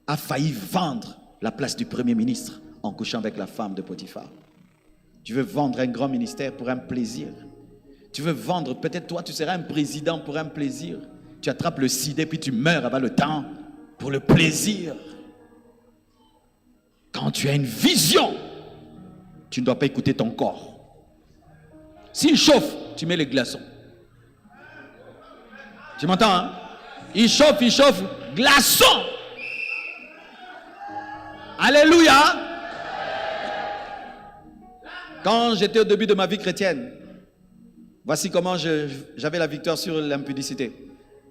a failli vendre la place du Premier ministre en couchant avec la femme de Potiphar. Tu veux vendre un grand ministère pour un plaisir. Tu veux vendre, peut-être toi tu seras un président pour un plaisir. Tu attrapes le sida puis tu meurs avant le temps pour le plaisir. Quand tu as une vision, tu ne dois pas écouter ton corps. S'il chauffe, tu mets les glaçons. Tu m'entends, hein? Il chauffe, glaçons. Alléluia. Quand j'étais au début de ma vie chrétienne, voici comment j'avais la victoire sur l'impudicité.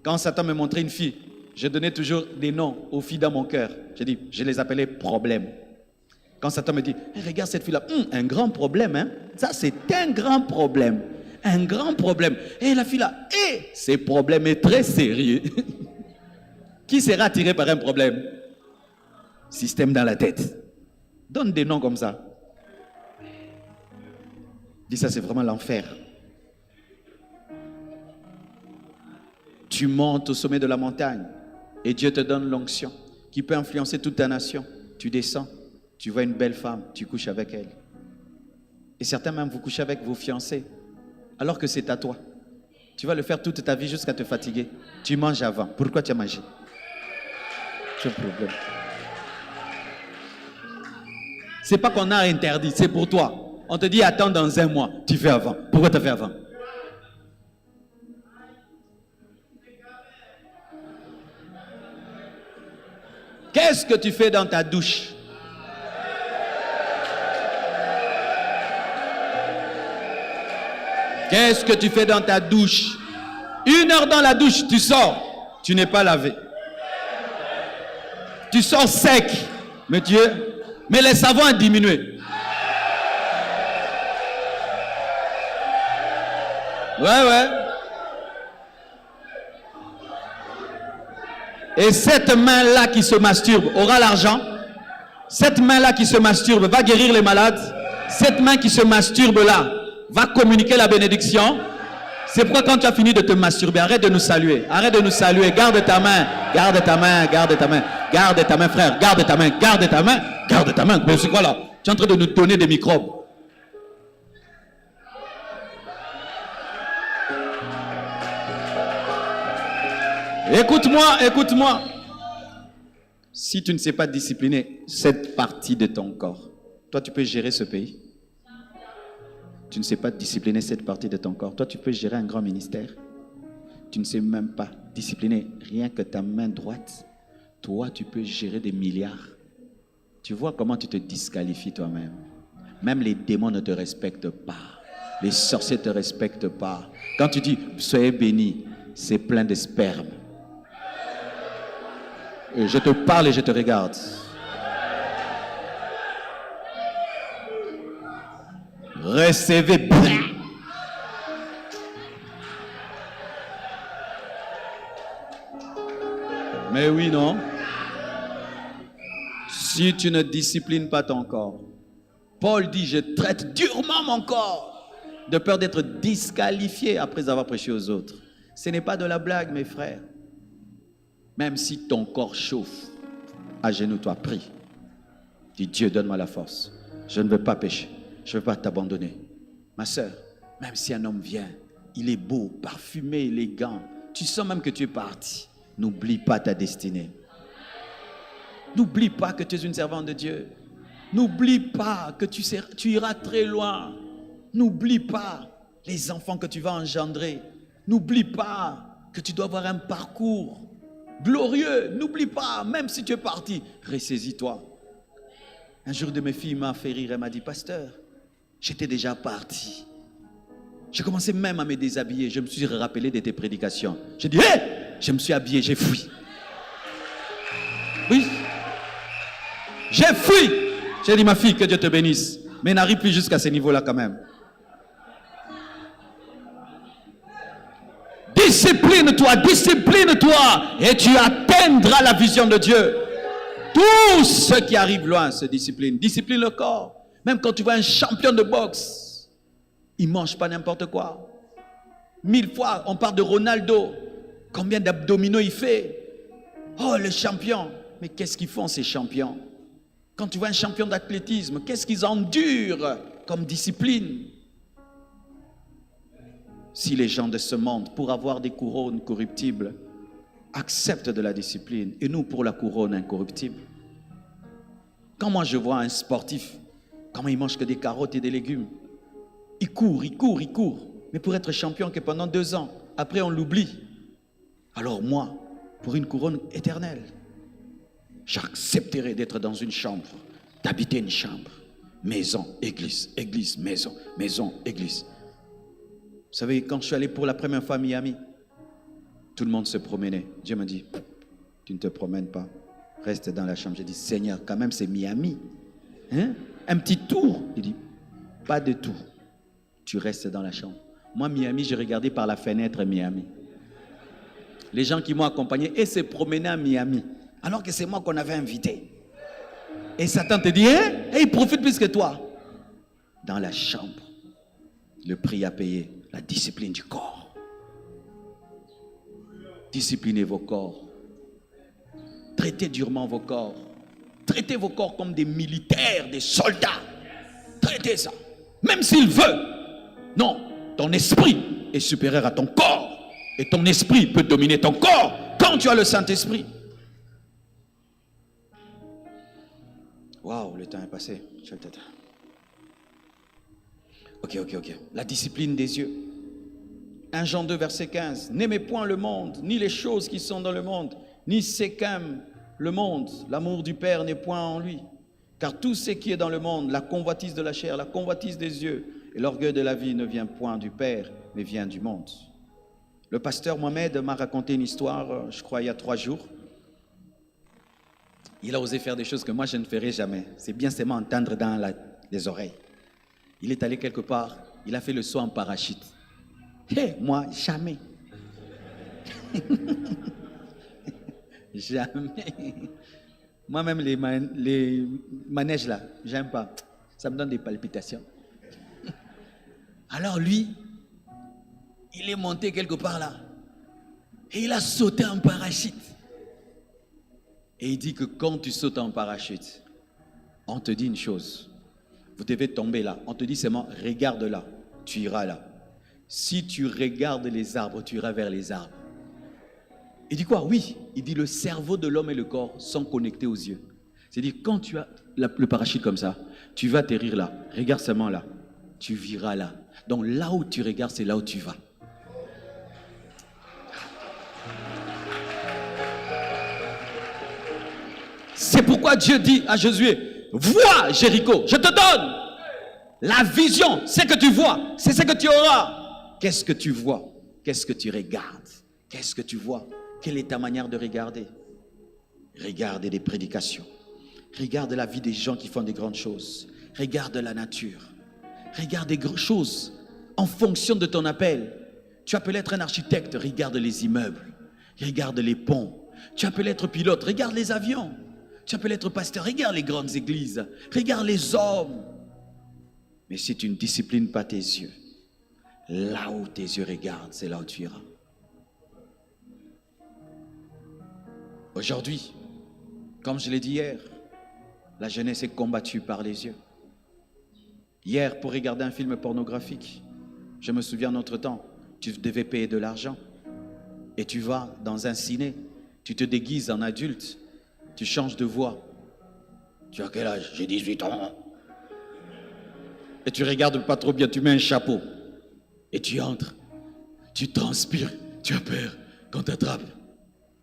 Quand Satan me montrait une fille, je donnais toujours des noms aux filles dans mon cœur. Je les appelais problèmes. Quand Satan me dit, hey, regarde cette fille-là, un grand problème, hein? Ça c'est un grand problème. Un grand problème. Et la fille-là, ce problème est très sérieux. Qui sera attiré par un problème? Système dans la tête. Donne des noms comme ça. Dis ça, c'est vraiment l'enfer. Tu montes au sommet de la montagne et Dieu te donne l'onction qui peut influencer toute ta nation. Tu descends, tu vois une belle femme, tu couches avec elle. Et certains même vous couchez avec vos fiancés alors que c'est à toi. Tu vas le faire toute ta vie jusqu'à te fatiguer. Tu manges avant. Pourquoi tu as mangé? C'est un problème. C'est pas qu'on a interdit, c'est pour toi. On te dit attends dans 1 mois, tu fais avant. Pourquoi tu as fait avant? Qu'est-ce que tu fais dans ta douche? Qu'est-ce que tu fais dans ta douche? 1 heure dans la douche, tu sors, tu n'es pas lavé. Tu sors sec, mais le savon a diminué. Ouais. Et cette main-là qui se masturbe aura l'argent. Cette main-là qui se masturbe va guérir les malades. Cette main qui se masturbe là va communiquer la bénédiction. C'est pourquoi quand tu as fini de te masturber, arrête de nous saluer. Arrête de nous saluer. Garde ta main. Garde ta main. Garde ta main. Garde ta main, frère. Garde ta main. Garde ta main. Garde ta main. Mais c'est quoi là? Tu es en train de nous donner des microbes. Écoute-moi. Si tu ne sais pas discipliner cette partie de ton corps, toi tu peux gérer ce pays. Tu ne sais pas discipliner cette partie de ton corps. Toi tu peux gérer un grand ministère. Tu ne sais même pas discipliner rien que ta main droite. Toi tu peux gérer des milliards. Tu vois comment tu te disqualifies toi-même. Même les démons ne te respectent pas. Les sorciers ne te respectent pas. Quand tu dis soyez bénis, c'est plein de sperme. Je te parle et je te regarde. Recevez bien. Mais oui, non? Si tu ne disciplines pas ton corps, Paul dit, je traite durement mon corps, de peur d'être disqualifié après avoir prêché aux autres. Ce n'est pas de la blague, mes frères. Même si ton corps chauffe, agenouille-toi, prie. Dis, Dieu, donne-moi la force. Je ne veux pas pécher. Je ne veux pas t'abandonner. Ma sœur, même si un homme vient, il est beau, parfumé, élégant, tu sens même que tu es parti. N'oublie pas ta destinée. N'oublie pas que tu es une servante de Dieu. N'oublie pas que tu iras très loin. N'oublie pas les enfants que tu vas engendrer. N'oublie pas que tu dois avoir un parcours glorieux. N'oublie pas, même si tu es parti, ressaisis-toi. Un jour de mes filles m'a fait rire, elle m'a dit, pasteur, j'étais déjà parti. J'ai commencé même à me déshabiller. Je me suis rappelé de tes prédications. J'ai dit, hé, je me suis habillé, j'ai fui. Oui. J'ai fui. J'ai dit, ma fille, que Dieu te bénisse. Mais n'arrive plus jusqu'à ce niveau-là quand même. Discipline-toi, discipline-toi. Et tu atteindras la vision de Dieu. Tous ceux qui arrivent loin se disciplinent. Discipline le corps. Même quand tu vois un champion de boxe, il ne mange pas n'importe quoi. 1000 fois, on parle de Ronaldo. Combien d'abdominaux il fait? Oh, le champion. Mais qu'est-ce qu'ils font ces champions? Quand tu vois un champion d'athlétisme, qu'est-ce qu'ils endurent comme discipline? Si les gens de ce monde, pour avoir des couronnes corruptibles, acceptent de la discipline, et nous pour la couronne incorruptible. Quand moi je vois un sportif, comment il mange que des carottes et des légumes, il court, mais pour être champion que pendant 2 ans, après on l'oublie. Alors moi, pour une couronne éternelle, j'accepterai d'être dans une chambre, d'habiter une chambre, maison, église, église, maison, maison, église. Vous savez, quand je suis allé pour la première fois à Miami, tout le monde se promenait. Dieu m'a dit, tu ne te promènes pas, reste dans la chambre. J'ai dit, Seigneur, quand même c'est Miami. Hein? Un petit tour. Il dit, pas de tour. Tu restes dans la chambre. Moi, Miami, j'ai regardé par la fenêtre Miami. Les gens qui m'ont accompagné et se promenaient à Miami. Alors que c'est moi qu'on avait invité. Et Satan te dit, hein? Et il profite plus que toi. Dans la chambre. Le prix à payer. La discipline du corps. Disciplinez vos corps. Traitez durement vos corps. Traitez vos corps comme des militaires, des soldats. Traitez ça. Même s'il veut. Non, ton esprit est supérieur à ton corps. Et ton esprit peut dominer ton corps quand tu as le Saint-Esprit. Waouh, le temps est passé. Ok. La discipline des yeux. 1 Jean 2, verset 15. N'aimez point le monde, ni les choses qui sont dans le monde, ni ce qu'aime le monde. L'amour du Père n'est point en lui. Car tout ce qui est dans le monde, la convoitise de la chair, la convoitise des yeux et l'orgueil de la vie ne vient point du Père, mais vient du monde. Le pasteur Mohamed m'a raconté une histoire, je crois, il y a 3 jours. Il a osé faire des choses que moi, je ne ferai jamais. C'est bien seulement entendre dans les oreilles. Il est allé quelque part, il a fait le saut en parachute. Hey, moi, jamais. Jamais. Moi-même, les manèges là, j'aime pas. Ça me donne des palpitations. Alors lui, il est monté quelque part là. Et il a sauté en parachute. Et il dit que quand tu sautes en parachute, on te dit une chose. Vous devez tomber là. On te dit seulement, regarde là. Tu iras là. Si tu regardes les arbres, tu iras vers les arbres. Il dit quoi? Oui. Il dit le cerveau de l'homme et le corps sont connectés aux yeux. C'est-à-dire quand tu as le parachute comme ça, tu vas atterrir là. Regarde seulement là. Tu viras là. Donc là où tu regardes, c'est là où tu vas. C'est pourquoi Dieu dit à Josué, vois Jéricho, je te donne la vision, c'est que tu vois, c'est ce que tu auras. Qu'est-ce que tu vois? Qu'est-ce que tu regardes? Qu'est-ce que tu vois? Quelle est ta manière de regarder? Regarde des prédications. Regarde la vie des gens qui font des grandes choses. Regarde la nature. Regarde des choses en fonction de ton appel. Tu appelles être un architecte, regarde les immeubles. Regarde les ponts. Tu appelles être pilote, regarde les avions. Tu appelles être pasteur, regarde les grandes églises. Regarde les hommes. Mais si tu ne disciplines pas tes yeux, là où tes yeux regardent, c'est là où tu iras. Aujourd'hui, comme je l'ai dit hier, la jeunesse est combattue par les yeux. Hier, pour regarder un film pornographique, je me souviens notre temps, tu devais payer de l'argent. Et tu vas dans un ciné, tu te déguises en adulte, tu changes de voix. Tu as quel âge? J'ai 18 ans. Et tu regardes pas trop bien, tu mets un chapeau. Et tu entres, tu transpires, tu as peur qu'on t'attrape.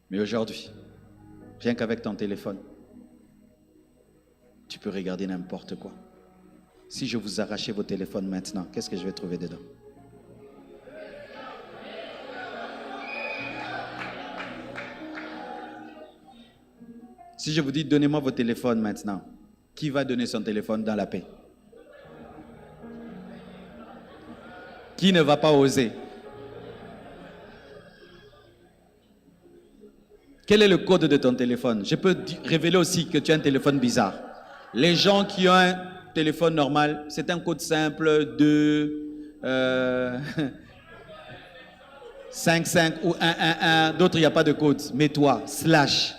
Mais aujourd'hui, rien qu'avec ton téléphone, tu peux regarder n'importe quoi. Si je vous arrachais vos téléphones maintenant, qu'est-ce que je vais trouver dedans? Si je vous dis, donnez-moi vos téléphones maintenant, qui va donner son téléphone dans la paix? Qui ne va pas oser? Quel est le code de ton téléphone? Je peux révéler aussi que tu as un téléphone bizarre. Les gens qui ont un téléphone normal, c'est un code simple de 55 ou 111. D'autres, il n'y a pas de code. Mais toi, slash,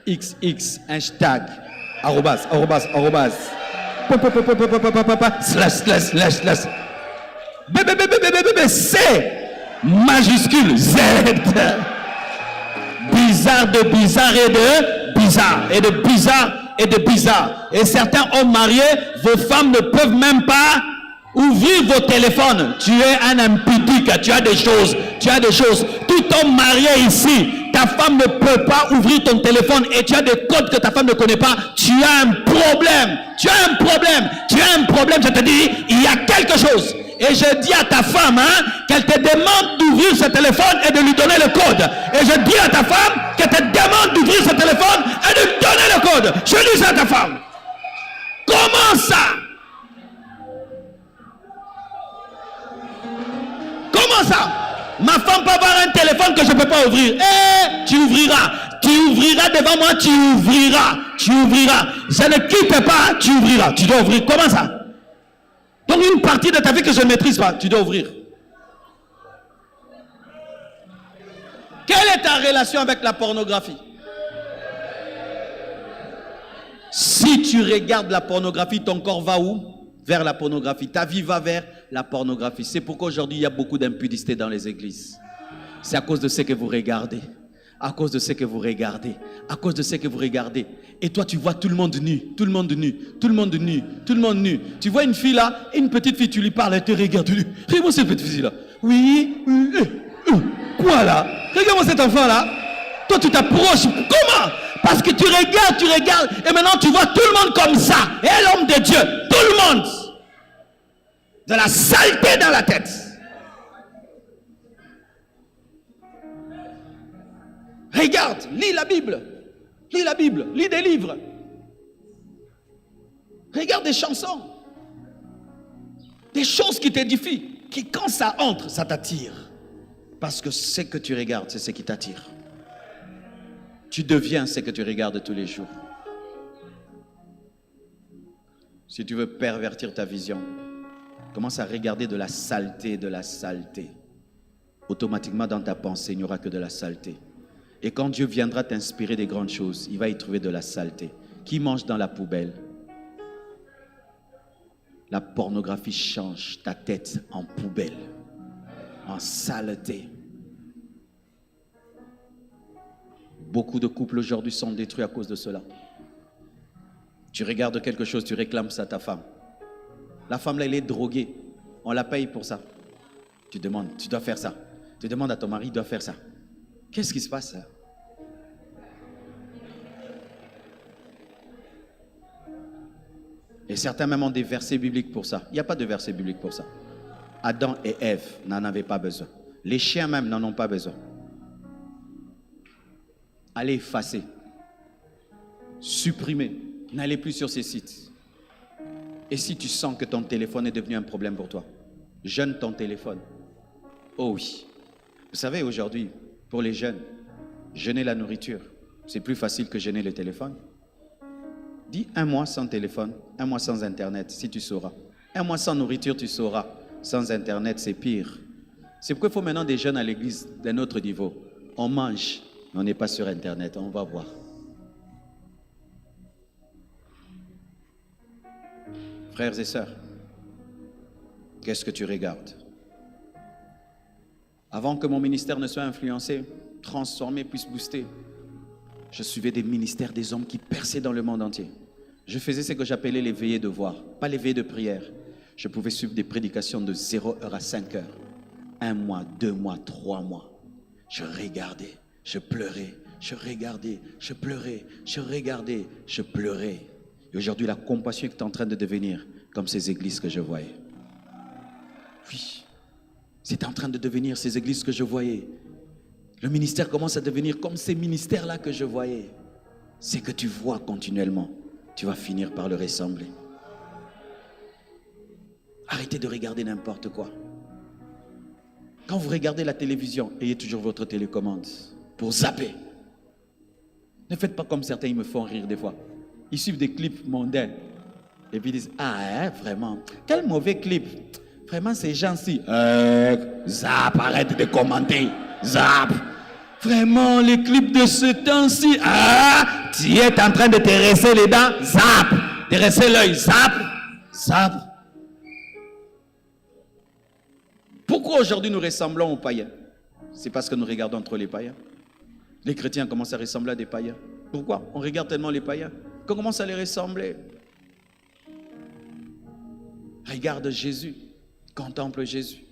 XX, hashtag, arrobas, slash, C, majuscule, Z. Bizarre de bizarre et de bizarre, et de bizarre et de bizarre. Et certains hommes mariés, vos femmes ne peuvent même pas ouvrir vos téléphones. Tu es un impudique, tu as des choses. Tout homme marié ici, ta femme ne peut pas ouvrir ton téléphone et tu as des codes que ta femme ne connaît pas. Tu as un problème. Je te dis, il y a quelque chose. Et je dis à ta femme qu'elle te demande d'ouvrir ce téléphone et de lui donner le code. Et je dis à ta femme qu'elle te demande d'ouvrir ce téléphone et de lui donner le code. Je dis ça à ta femme. Comment ça? Comment ça? Ma femme peut avoir un téléphone que je ne peux pas ouvrir. Tu ouvriras devant moi, tu ouvriras. Je ne quitte pas, tu ouvriras. Tu dois ouvrir. Comment ça? Donc une partie de ta vie que je ne maîtrise pas, tu dois ouvrir. Quelle est ta relation avec la pornographie? Si tu regardes la pornographie, ton corps va où? Vers la pornographie. Ta vie va vers la pornographie. C'est pourquoi aujourd'hui il y a beaucoup d'impudicité dans les églises. C'est à cause de ce que vous regardez. À cause de ce que vous regardez. Et toi, tu vois tout le monde nu. Tu vois une fille là, une petite fille, tu lui parles, elle te regarde. Regarde-moi cette petite fille là. Oui. Quoi là? Regarde-moi cet enfant là. Toi, tu t'approches. Comment? Parce que tu regardes. Et maintenant, tu vois tout le monde comme ça. Et l'homme de Dieu, tout le monde. De la saleté dans la tête. Regarde, lis la Bible, lis des livres. Regarde des chansons. Des choses qui t'édifient, qui quand ça entre, ça t'attire. Parce que ce que tu regardes, c'est ce qui t'attire. Tu deviens ce que tu regardes tous les jours. Si tu veux pervertir ta vision, commence à regarder de la saleté. Automatiquement dans ta pensée, il n'y aura que de la saleté. Et quand Dieu viendra t'inspirer des grandes choses, il va y trouver de la saleté. Qui mange dans la poubelle? La pornographie change ta tête en poubelle, en saleté. Beaucoup de couples aujourd'hui sont détruits à cause de cela. Tu regardes quelque chose, tu réclames ça à ta femme. La femme là, elle est droguée. On la paye pour ça. Tu demandes, tu dois faire ça. Tu demandes à ton mari, il doit faire ça. Qu'est-ce qui se passe? Et certains même ont des versets bibliques pour ça. Il n'y a pas de verset biblique pour ça. Adam et Ève n'en avaient pas besoin. Les chiens même n'en ont pas besoin. Allez effacer Supprimez. N'allez plus sur ces sites. Et si tu sens que ton téléphone est devenu un problème pour toi, jeûne ton téléphone. Oh oui. Vous savez, aujourd'hui, pour les jeunes, jeûner la nourriture, c'est plus facile que jeûner le téléphone. Dis 1 mois sans téléphone, 1 mois sans Internet, si tu sauras. 1 mois sans nourriture, tu sauras. Sans Internet, c'est pire. C'est pourquoi il faut maintenant des jeunes à l'église d'un autre niveau. On mange, mais on n'est pas sur Internet, on va voir. Frères et sœurs, qu'est-ce que tu regardes? Avant que mon ministère ne soit influencé, transformé, puisse booster, je suivais des ministères, des hommes qui perçaient dans le monde entier. Je faisais ce que j'appelais les veillées de voir, pas les veillées de prière. Je pouvais suivre des prédications de 0 heure à 5 heures. 1 mois, 2 mois, 3 mois. Je regardais, je pleurais, je regardais, je pleurais, je regardais, je pleurais. Et aujourd'hui, la compassion est en train de devenir comme ces églises que je voyais. Oui, c'est en train de devenir ces églises que je voyais. Le ministère commence à devenir comme ces ministères-là que je voyais. C'est que tu vois continuellement, tu vas finir par le ressembler. Arrêtez de regarder n'importe quoi. Quand vous regardez la télévision, ayez toujours votre télécommande pour zapper. Ne faites pas comme certains, ils me font rire des fois. Ils suivent des clips mondains. Et puis ils disent, ah, hein, vraiment, quel mauvais clip. Vraiment, ces gens-ci. Zap, arrête de commenter. Zap. Vraiment, les clips de ce temps-ci. Ah, tu es en train de te rincer les dents. Zap. De rincer l'œil. Zap. Zap. Pourquoi aujourd'hui nous ressemblons aux païens? C'est parce que nous regardons trop les païens. Les chrétiens commencent à ressembler à des païens. Pourquoi? On regarde tellement les païens qu'on commence à les ressembler. Regarde Jésus, contemple Jésus.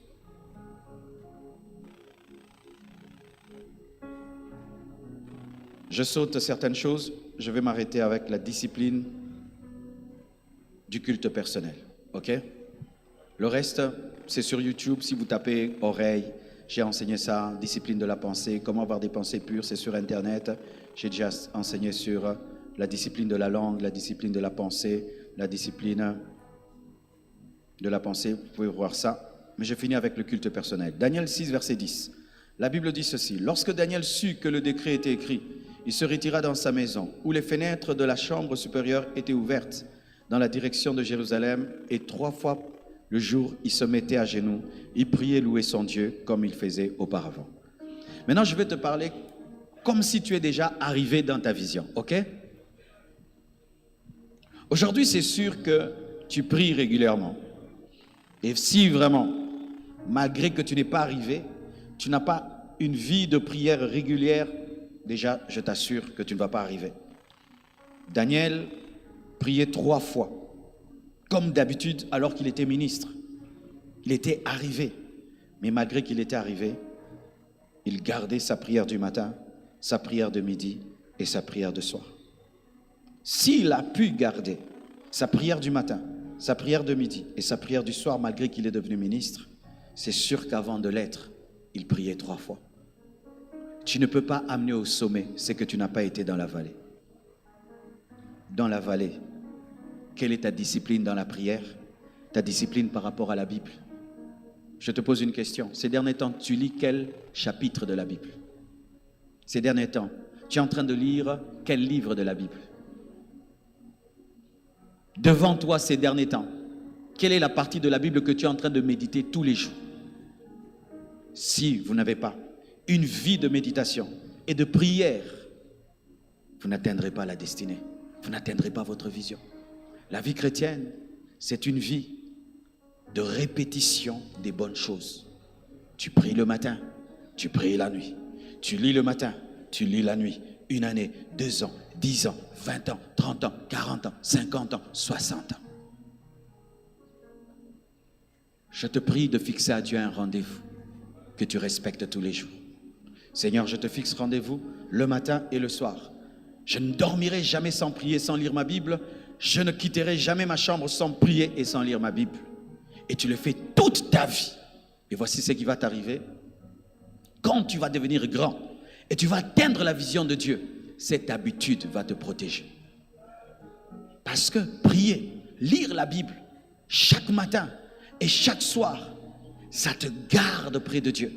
Je saute certaines choses, je vais m'arrêter avec la discipline du culte personnel. Ok? Le reste, c'est sur YouTube. Si vous tapez oreille, j'ai enseigné ça, discipline de la pensée, comment avoir des pensées pures, c'est sur Internet. J'ai déjà enseigné sur la discipline de la langue, la discipline de la pensée, la discipline de la pensée. Vous pouvez voir ça. Mais je finis avec le culte personnel. Daniel 6, verset 10. La Bible dit ceci. Lorsque Daniel sut que le décret était écrit, il se retira dans sa maison, où les fenêtres de la chambre supérieure étaient ouvertes dans la direction de Jérusalem, et 3 fois le jour, il se mettait à genoux, il priait, louait son Dieu, comme il faisait auparavant. Maintenant, je vais te parler comme si tu es déjà arrivé dans ta vision, ok? Aujourd'hui, c'est sûr que tu pries régulièrement. Et si vraiment, malgré que tu n'es pas arrivé, tu n'as pas une vie de prière régulière, déjà, je t'assure que tu ne vas pas arriver. Daniel priait 3 fois, comme d'habitude, alors qu'il était ministre. Il était arrivé. Mais malgré qu'il était arrivé, il gardait sa prière du matin, sa prière de midi et sa prière de soir. S'il a pu garder sa prière du matin, sa prière de midi et sa prière du soir, malgré qu'il est devenu ministre, c'est sûr qu'avant de l'être, il priait 3 fois. Tu ne peux pas amener au sommet ce que tu n'as pas été dans la vallée. Dans la vallée, quelle est ta discipline dans la prière? Ta discipline par rapport à la Bible? Je te pose une question. Ces derniers temps, tu lis quel chapitre de la Bible? Ces derniers temps, tu es en train de lire quel livre de la Bible? Devant toi ces derniers temps, quelle est la partie de la Bible que tu es en train de méditer tous les jours? Si vous n'avez pas une vie de méditation et de prière, vous n'atteindrez pas la destinée. Vous n'atteindrez pas votre vision. La vie chrétienne, c'est une vie de répétition des bonnes choses. Tu pries le matin, tu pries la nuit. Tu lis le matin, tu lis la nuit. 1 année, 2 ans, 10 ans, 20 ans, 30 ans, 40 ans, 50 ans, 60 ans. Je te prie de fixer à Dieu un rendez-vous que tu respectes tous les jours. Seigneur, je te fixe rendez-vous le matin et le soir. Je ne dormirai jamais sans prier, sans lire ma Bible. Je ne quitterai jamais ma chambre sans prier et sans lire ma Bible. Et tu le fais toute ta vie. Et voici ce qui va t'arriver. Quand tu vas devenir grand et tu vas atteindre la vision de Dieu, cette habitude va te protéger. Parce que prier, lire la Bible chaque matin et chaque soir, ça te garde près de Dieu.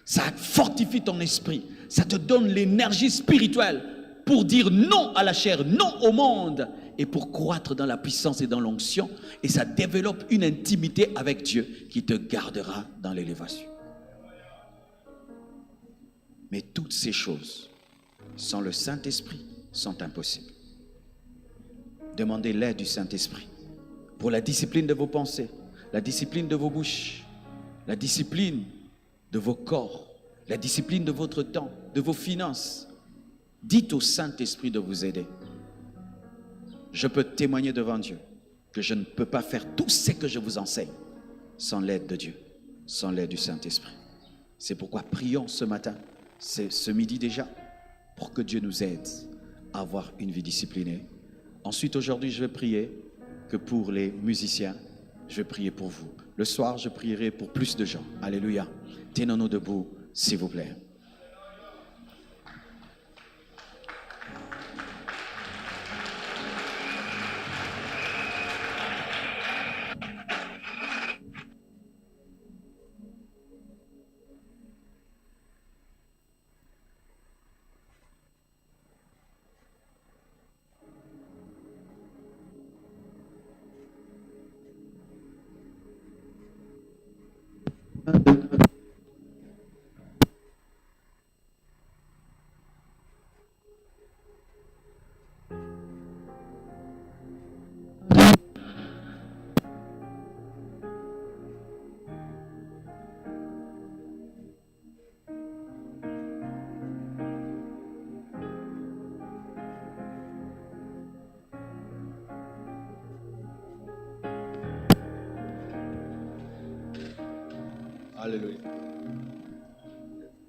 Ça fortifie ton esprit. Ça te donne l'énergie spirituelle pour dire non à la chair, non au monde et pour croître dans la puissance et dans l'onction. Et ça développe une intimité avec Dieu qui te gardera dans l'élévation. Mais toutes ces choses, sans le Saint-Esprit, sont impossibles. Demandez l'aide du Saint-Esprit pour la discipline de vos pensées, la discipline de vos bouches, la discipline de vos corps, la discipline de votre temps, de vos finances. Dites au Saint-Esprit de vous aider. Je peux témoigner devant Dieu que je ne peux pas faire tout ce que je vous enseigne sans l'aide de Dieu, sans l'aide du Saint-Esprit. C'est pourquoi prions ce matin, c'est ce midi déjà, pour que Dieu nous aide à avoir une vie disciplinée. Ensuite, aujourd'hui, je vais prier que pour les musiciens, je vais prier pour vous. Le soir, je prierai pour plus de gens. Alléluia. Tenons-nous debout, s'il vous plaît. Alléluia.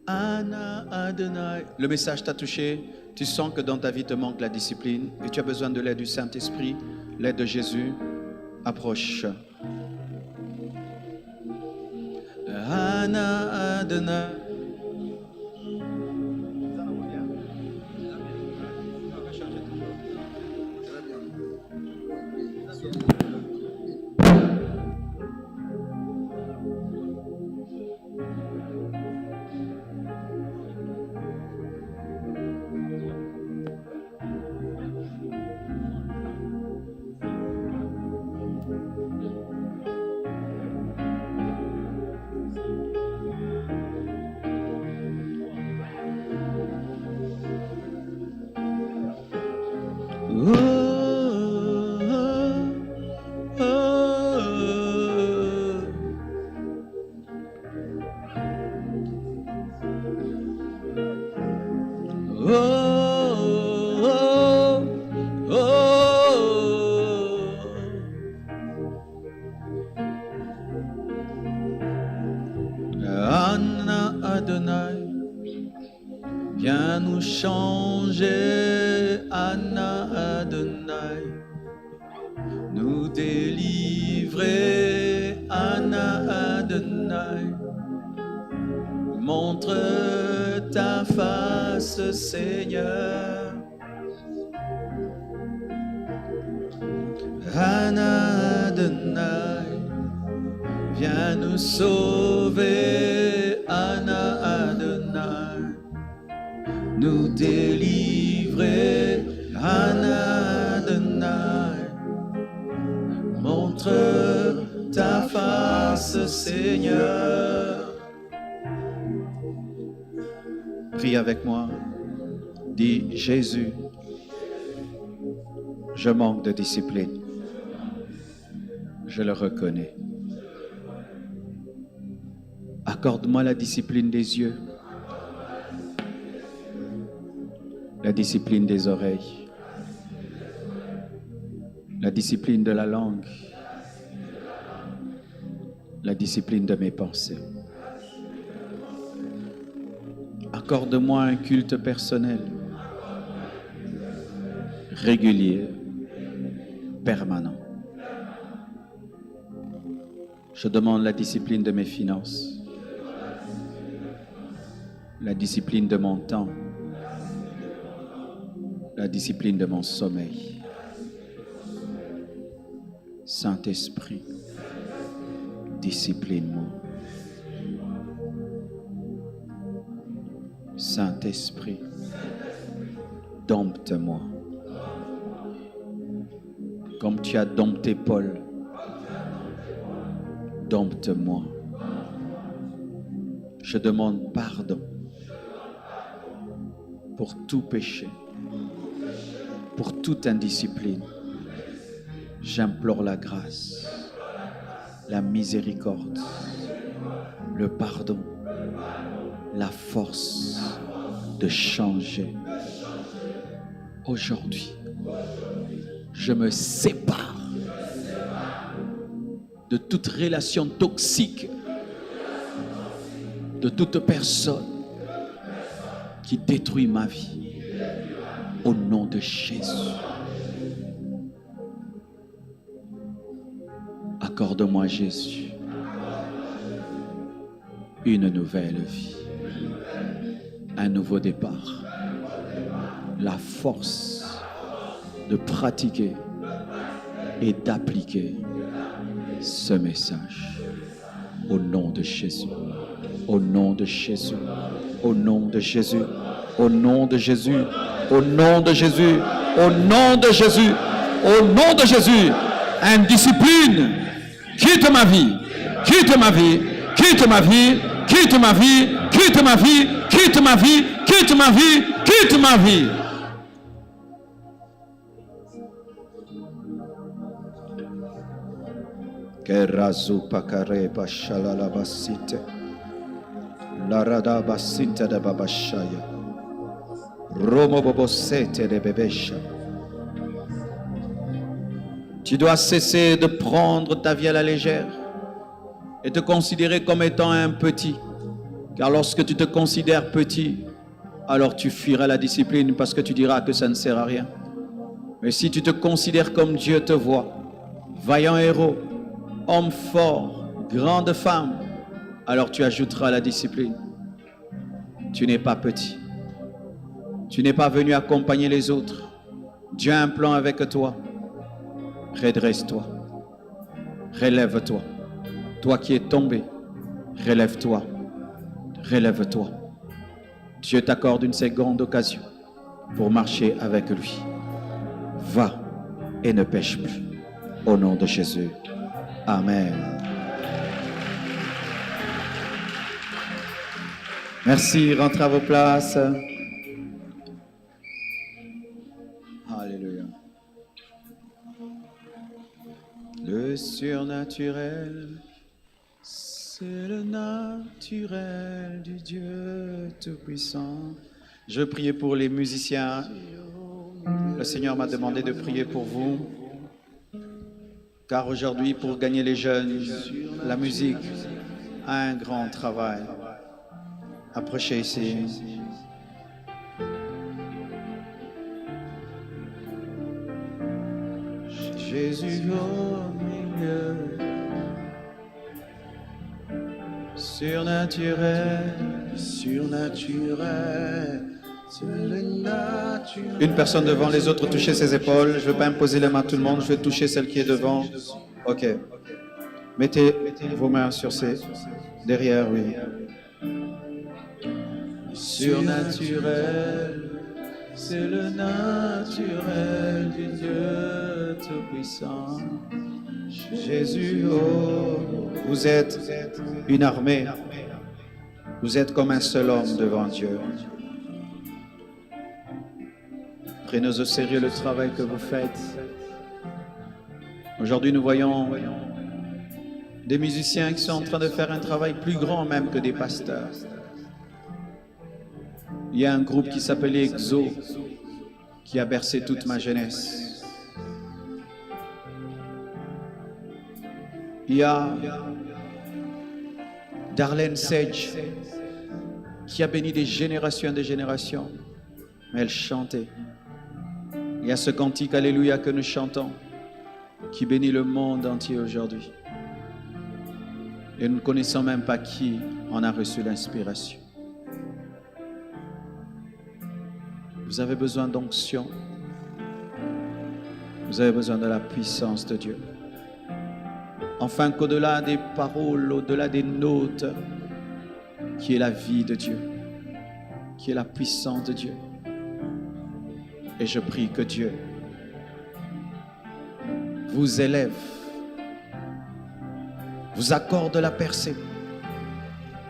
Anna Adonai. Le message t'a touché. Tu sens que dans ta vie te manque la discipline et tu as besoin de l'aide du Saint-Esprit, l'aide de Jésus. Approche. Anna Adonai. Anna Adonai, viens nous changer, Anna Adonai, nous délivrer, Anna Adonai, montre ta face, Seigneur. Anna Adonai, viens nous sauver, Anna Adonai, nous délivrer, Anna Adonai, montre ta face, Seigneur. Prie avec moi, dis Jésus, je manque de discipline, je le reconnais. Accorde-moi la discipline des yeux, la discipline des oreilles, la discipline de la langue, la discipline de mes pensées. Accorde-moi un culte personnel, régulier, permanent. Je demande la discipline de mes finances, la discipline de mon temps, la discipline de mon sommeil. Saint-Esprit, discipline-moi. Saint-Esprit, dompte-moi. Comme tu as dompté Paul, dompte-moi. Je demande pardon pour tout péché, pour toute indiscipline. J'implore la grâce, la miséricorde, le pardon, la force de changer. Aujourd'hui, je me sépare de toute relation toxique, de toute personne qui détruit ma vie. Au nom de Jésus. Accorde-moi, Jésus, une nouvelle vie, un nouveau départ, la force de pratiquer et d'appliquer ce message. Au nom de Jésus, au nom de Jésus, au nom de Jésus, au nom de Jésus, au nom de Jésus, au nom de Jésus, au nom de Jésus. Indiscipline, quitte ma vie, quitte ma vie, quitte ma vie, quitte ma vie, quitte ma vie, quitte ma vie, quitte ma vie, quitte ma vie. Kerazu pakare bashalala basite. Larada basinte de babashaya. Romo bobosete de bebesha. Tu dois cesser de prendre ta vie à la légère et te considérer comme étant un petit. Car lorsque tu te considères petit, alors tu fuiras la discipline parce que tu diras que ça ne sert à rien. Mais si tu te considères comme Dieu te voit, vaillant héros, homme fort, grande femme, alors tu ajouteras la discipline. Tu n'es pas petit. Tu n'es pas venu accompagner les autres. Dieu a un plan avec toi. Redresse-toi. Relève-toi. Toi qui es tombé, relève-toi. Relève-toi. Dieu t'accorde une seconde occasion pour marcher avec lui. Va et ne pêche plus. Au nom de Jésus. Amen. Merci, rentrez à vos places. Alléluia. Le surnaturel, c'est le naturel du Dieu Tout-Puissant. Je priais pour les musiciens. Le Seigneur m'a demandé de prier pour vous. Car aujourd'hui, pour gagner les jeunes, la musique a un grand travail. Approchez ici. Jésus au milieu, surnaturel, surnaturel, c'est le naturel. Une personne devant, les autres, touchez ses épaules. Je ne veux pas imposer les mains à tout le monde, je vais toucher celle qui est devant. Ok. Mettez vos mains sur ses... derrière, oui. Surnaturel, c'est le naturel du Dieu Tout-Puissant. Jésus, oh, vous êtes une armée. Vous êtes comme un seul homme devant Dieu. Prenez au sérieux le travail que vous faites. Aujourd'hui, nous voyons des musiciens qui sont en train de faire un travail plus grand même que des pasteurs. Il y a un groupe qui s'appelait Exo, qui a bercé toute ma jeunesse. Il y a Darlene Sage, qui a béni des générations et des générations. Mais elle chantait. Il y a ce cantique Alléluia que nous chantons, qui bénit le monde entier aujourd'hui. Et nous ne connaissons même pas qui en a reçu l'inspiration. Vous avez besoin d'onction. Vous avez besoin de la puissance de Dieu. Enfin qu'au-delà des paroles, au-delà des notes, qui est la vie de Dieu, qui est la puissance de Dieu. Et je prie que Dieu vous élève, vous accorde la percée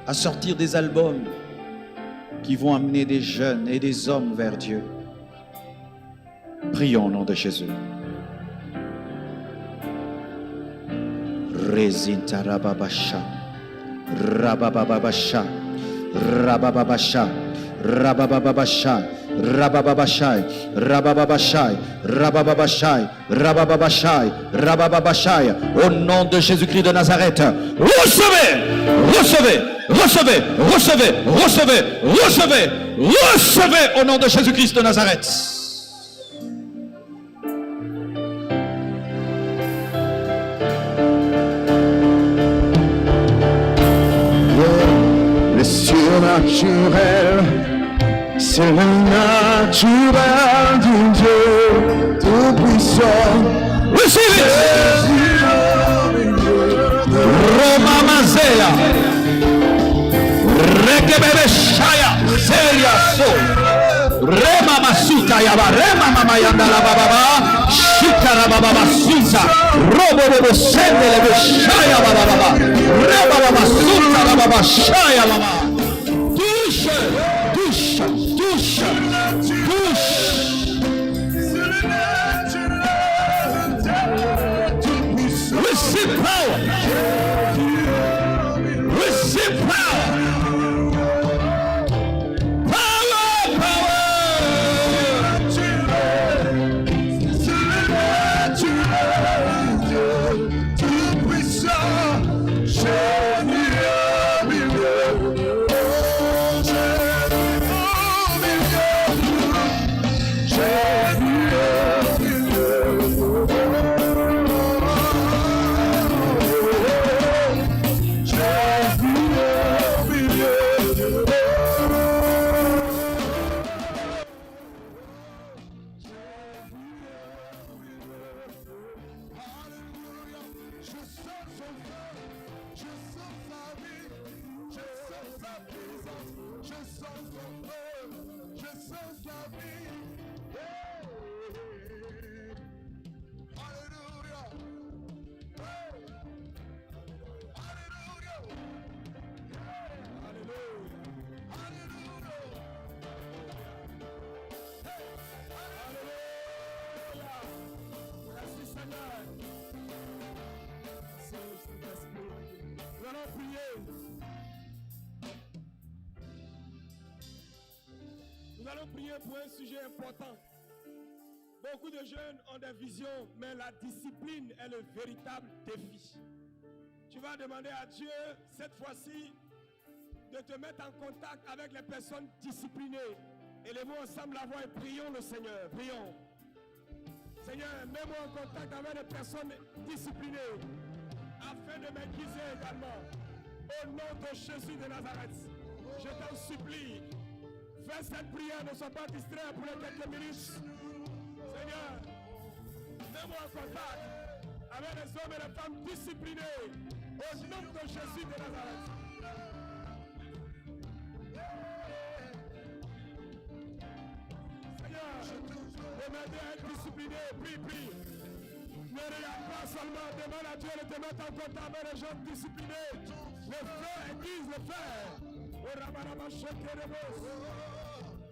à sortir des albums qui vont amener des jeunes et des hommes vers Dieu. Prions au nom de Jésus. Rezinta rababasha, rabababasha, rabababasha, rabababasha, rabababashai, rabababashai, rabababashai, rabababashai, rabababashai. Au nom de Jésus-Christ de Nazareth, recevez, recevez, recevez, recevez, recevez, recevez, recevez au nom de Jésus-Christ de Nazareth. Le surnaturel, c'est le naturel du Dieu tout-puissant. Receive it. Roma Mazela. Rekebebe Shaya. Seria So. Rema Masuta Yaba. Rema Mama Yandala Baba. Shikara Baba Masuta. Robo Bobo Sendele Shaya Baba. Reba Baba Suta Baba Shaya Baba. Touche, touche, touche, touche. Receive power. Receive power. Power, power. Nous allons prier pour un sujet important. Beaucoup de jeunes ont des visions, mais la discipline est le véritable défi. Tu vas demander à Dieu, cette fois-ci, de te mettre en contact avec les personnes disciplinées. Élevons ensemble la voix et prions le Seigneur. Prions. Seigneur, mets-moi en contact avec les personnes disciplinées, afin de m'aiguiser également. Au nom de Jésus de Nazareth, je t'en supplie. Fais cette prière, ne sois pas distrait pour les quelques minutes. Seigneur, mets-moi en contact avec les hommes et les femmes disciplinés. Au nom de Jésus de Nazareth. Seigneur, de m'aider à être discipliné. Prie, prie. Ne regarde pas seulement, demande à Dieu de te mettre en contact avec les gens disciplinés. Le feu aiguise le fer.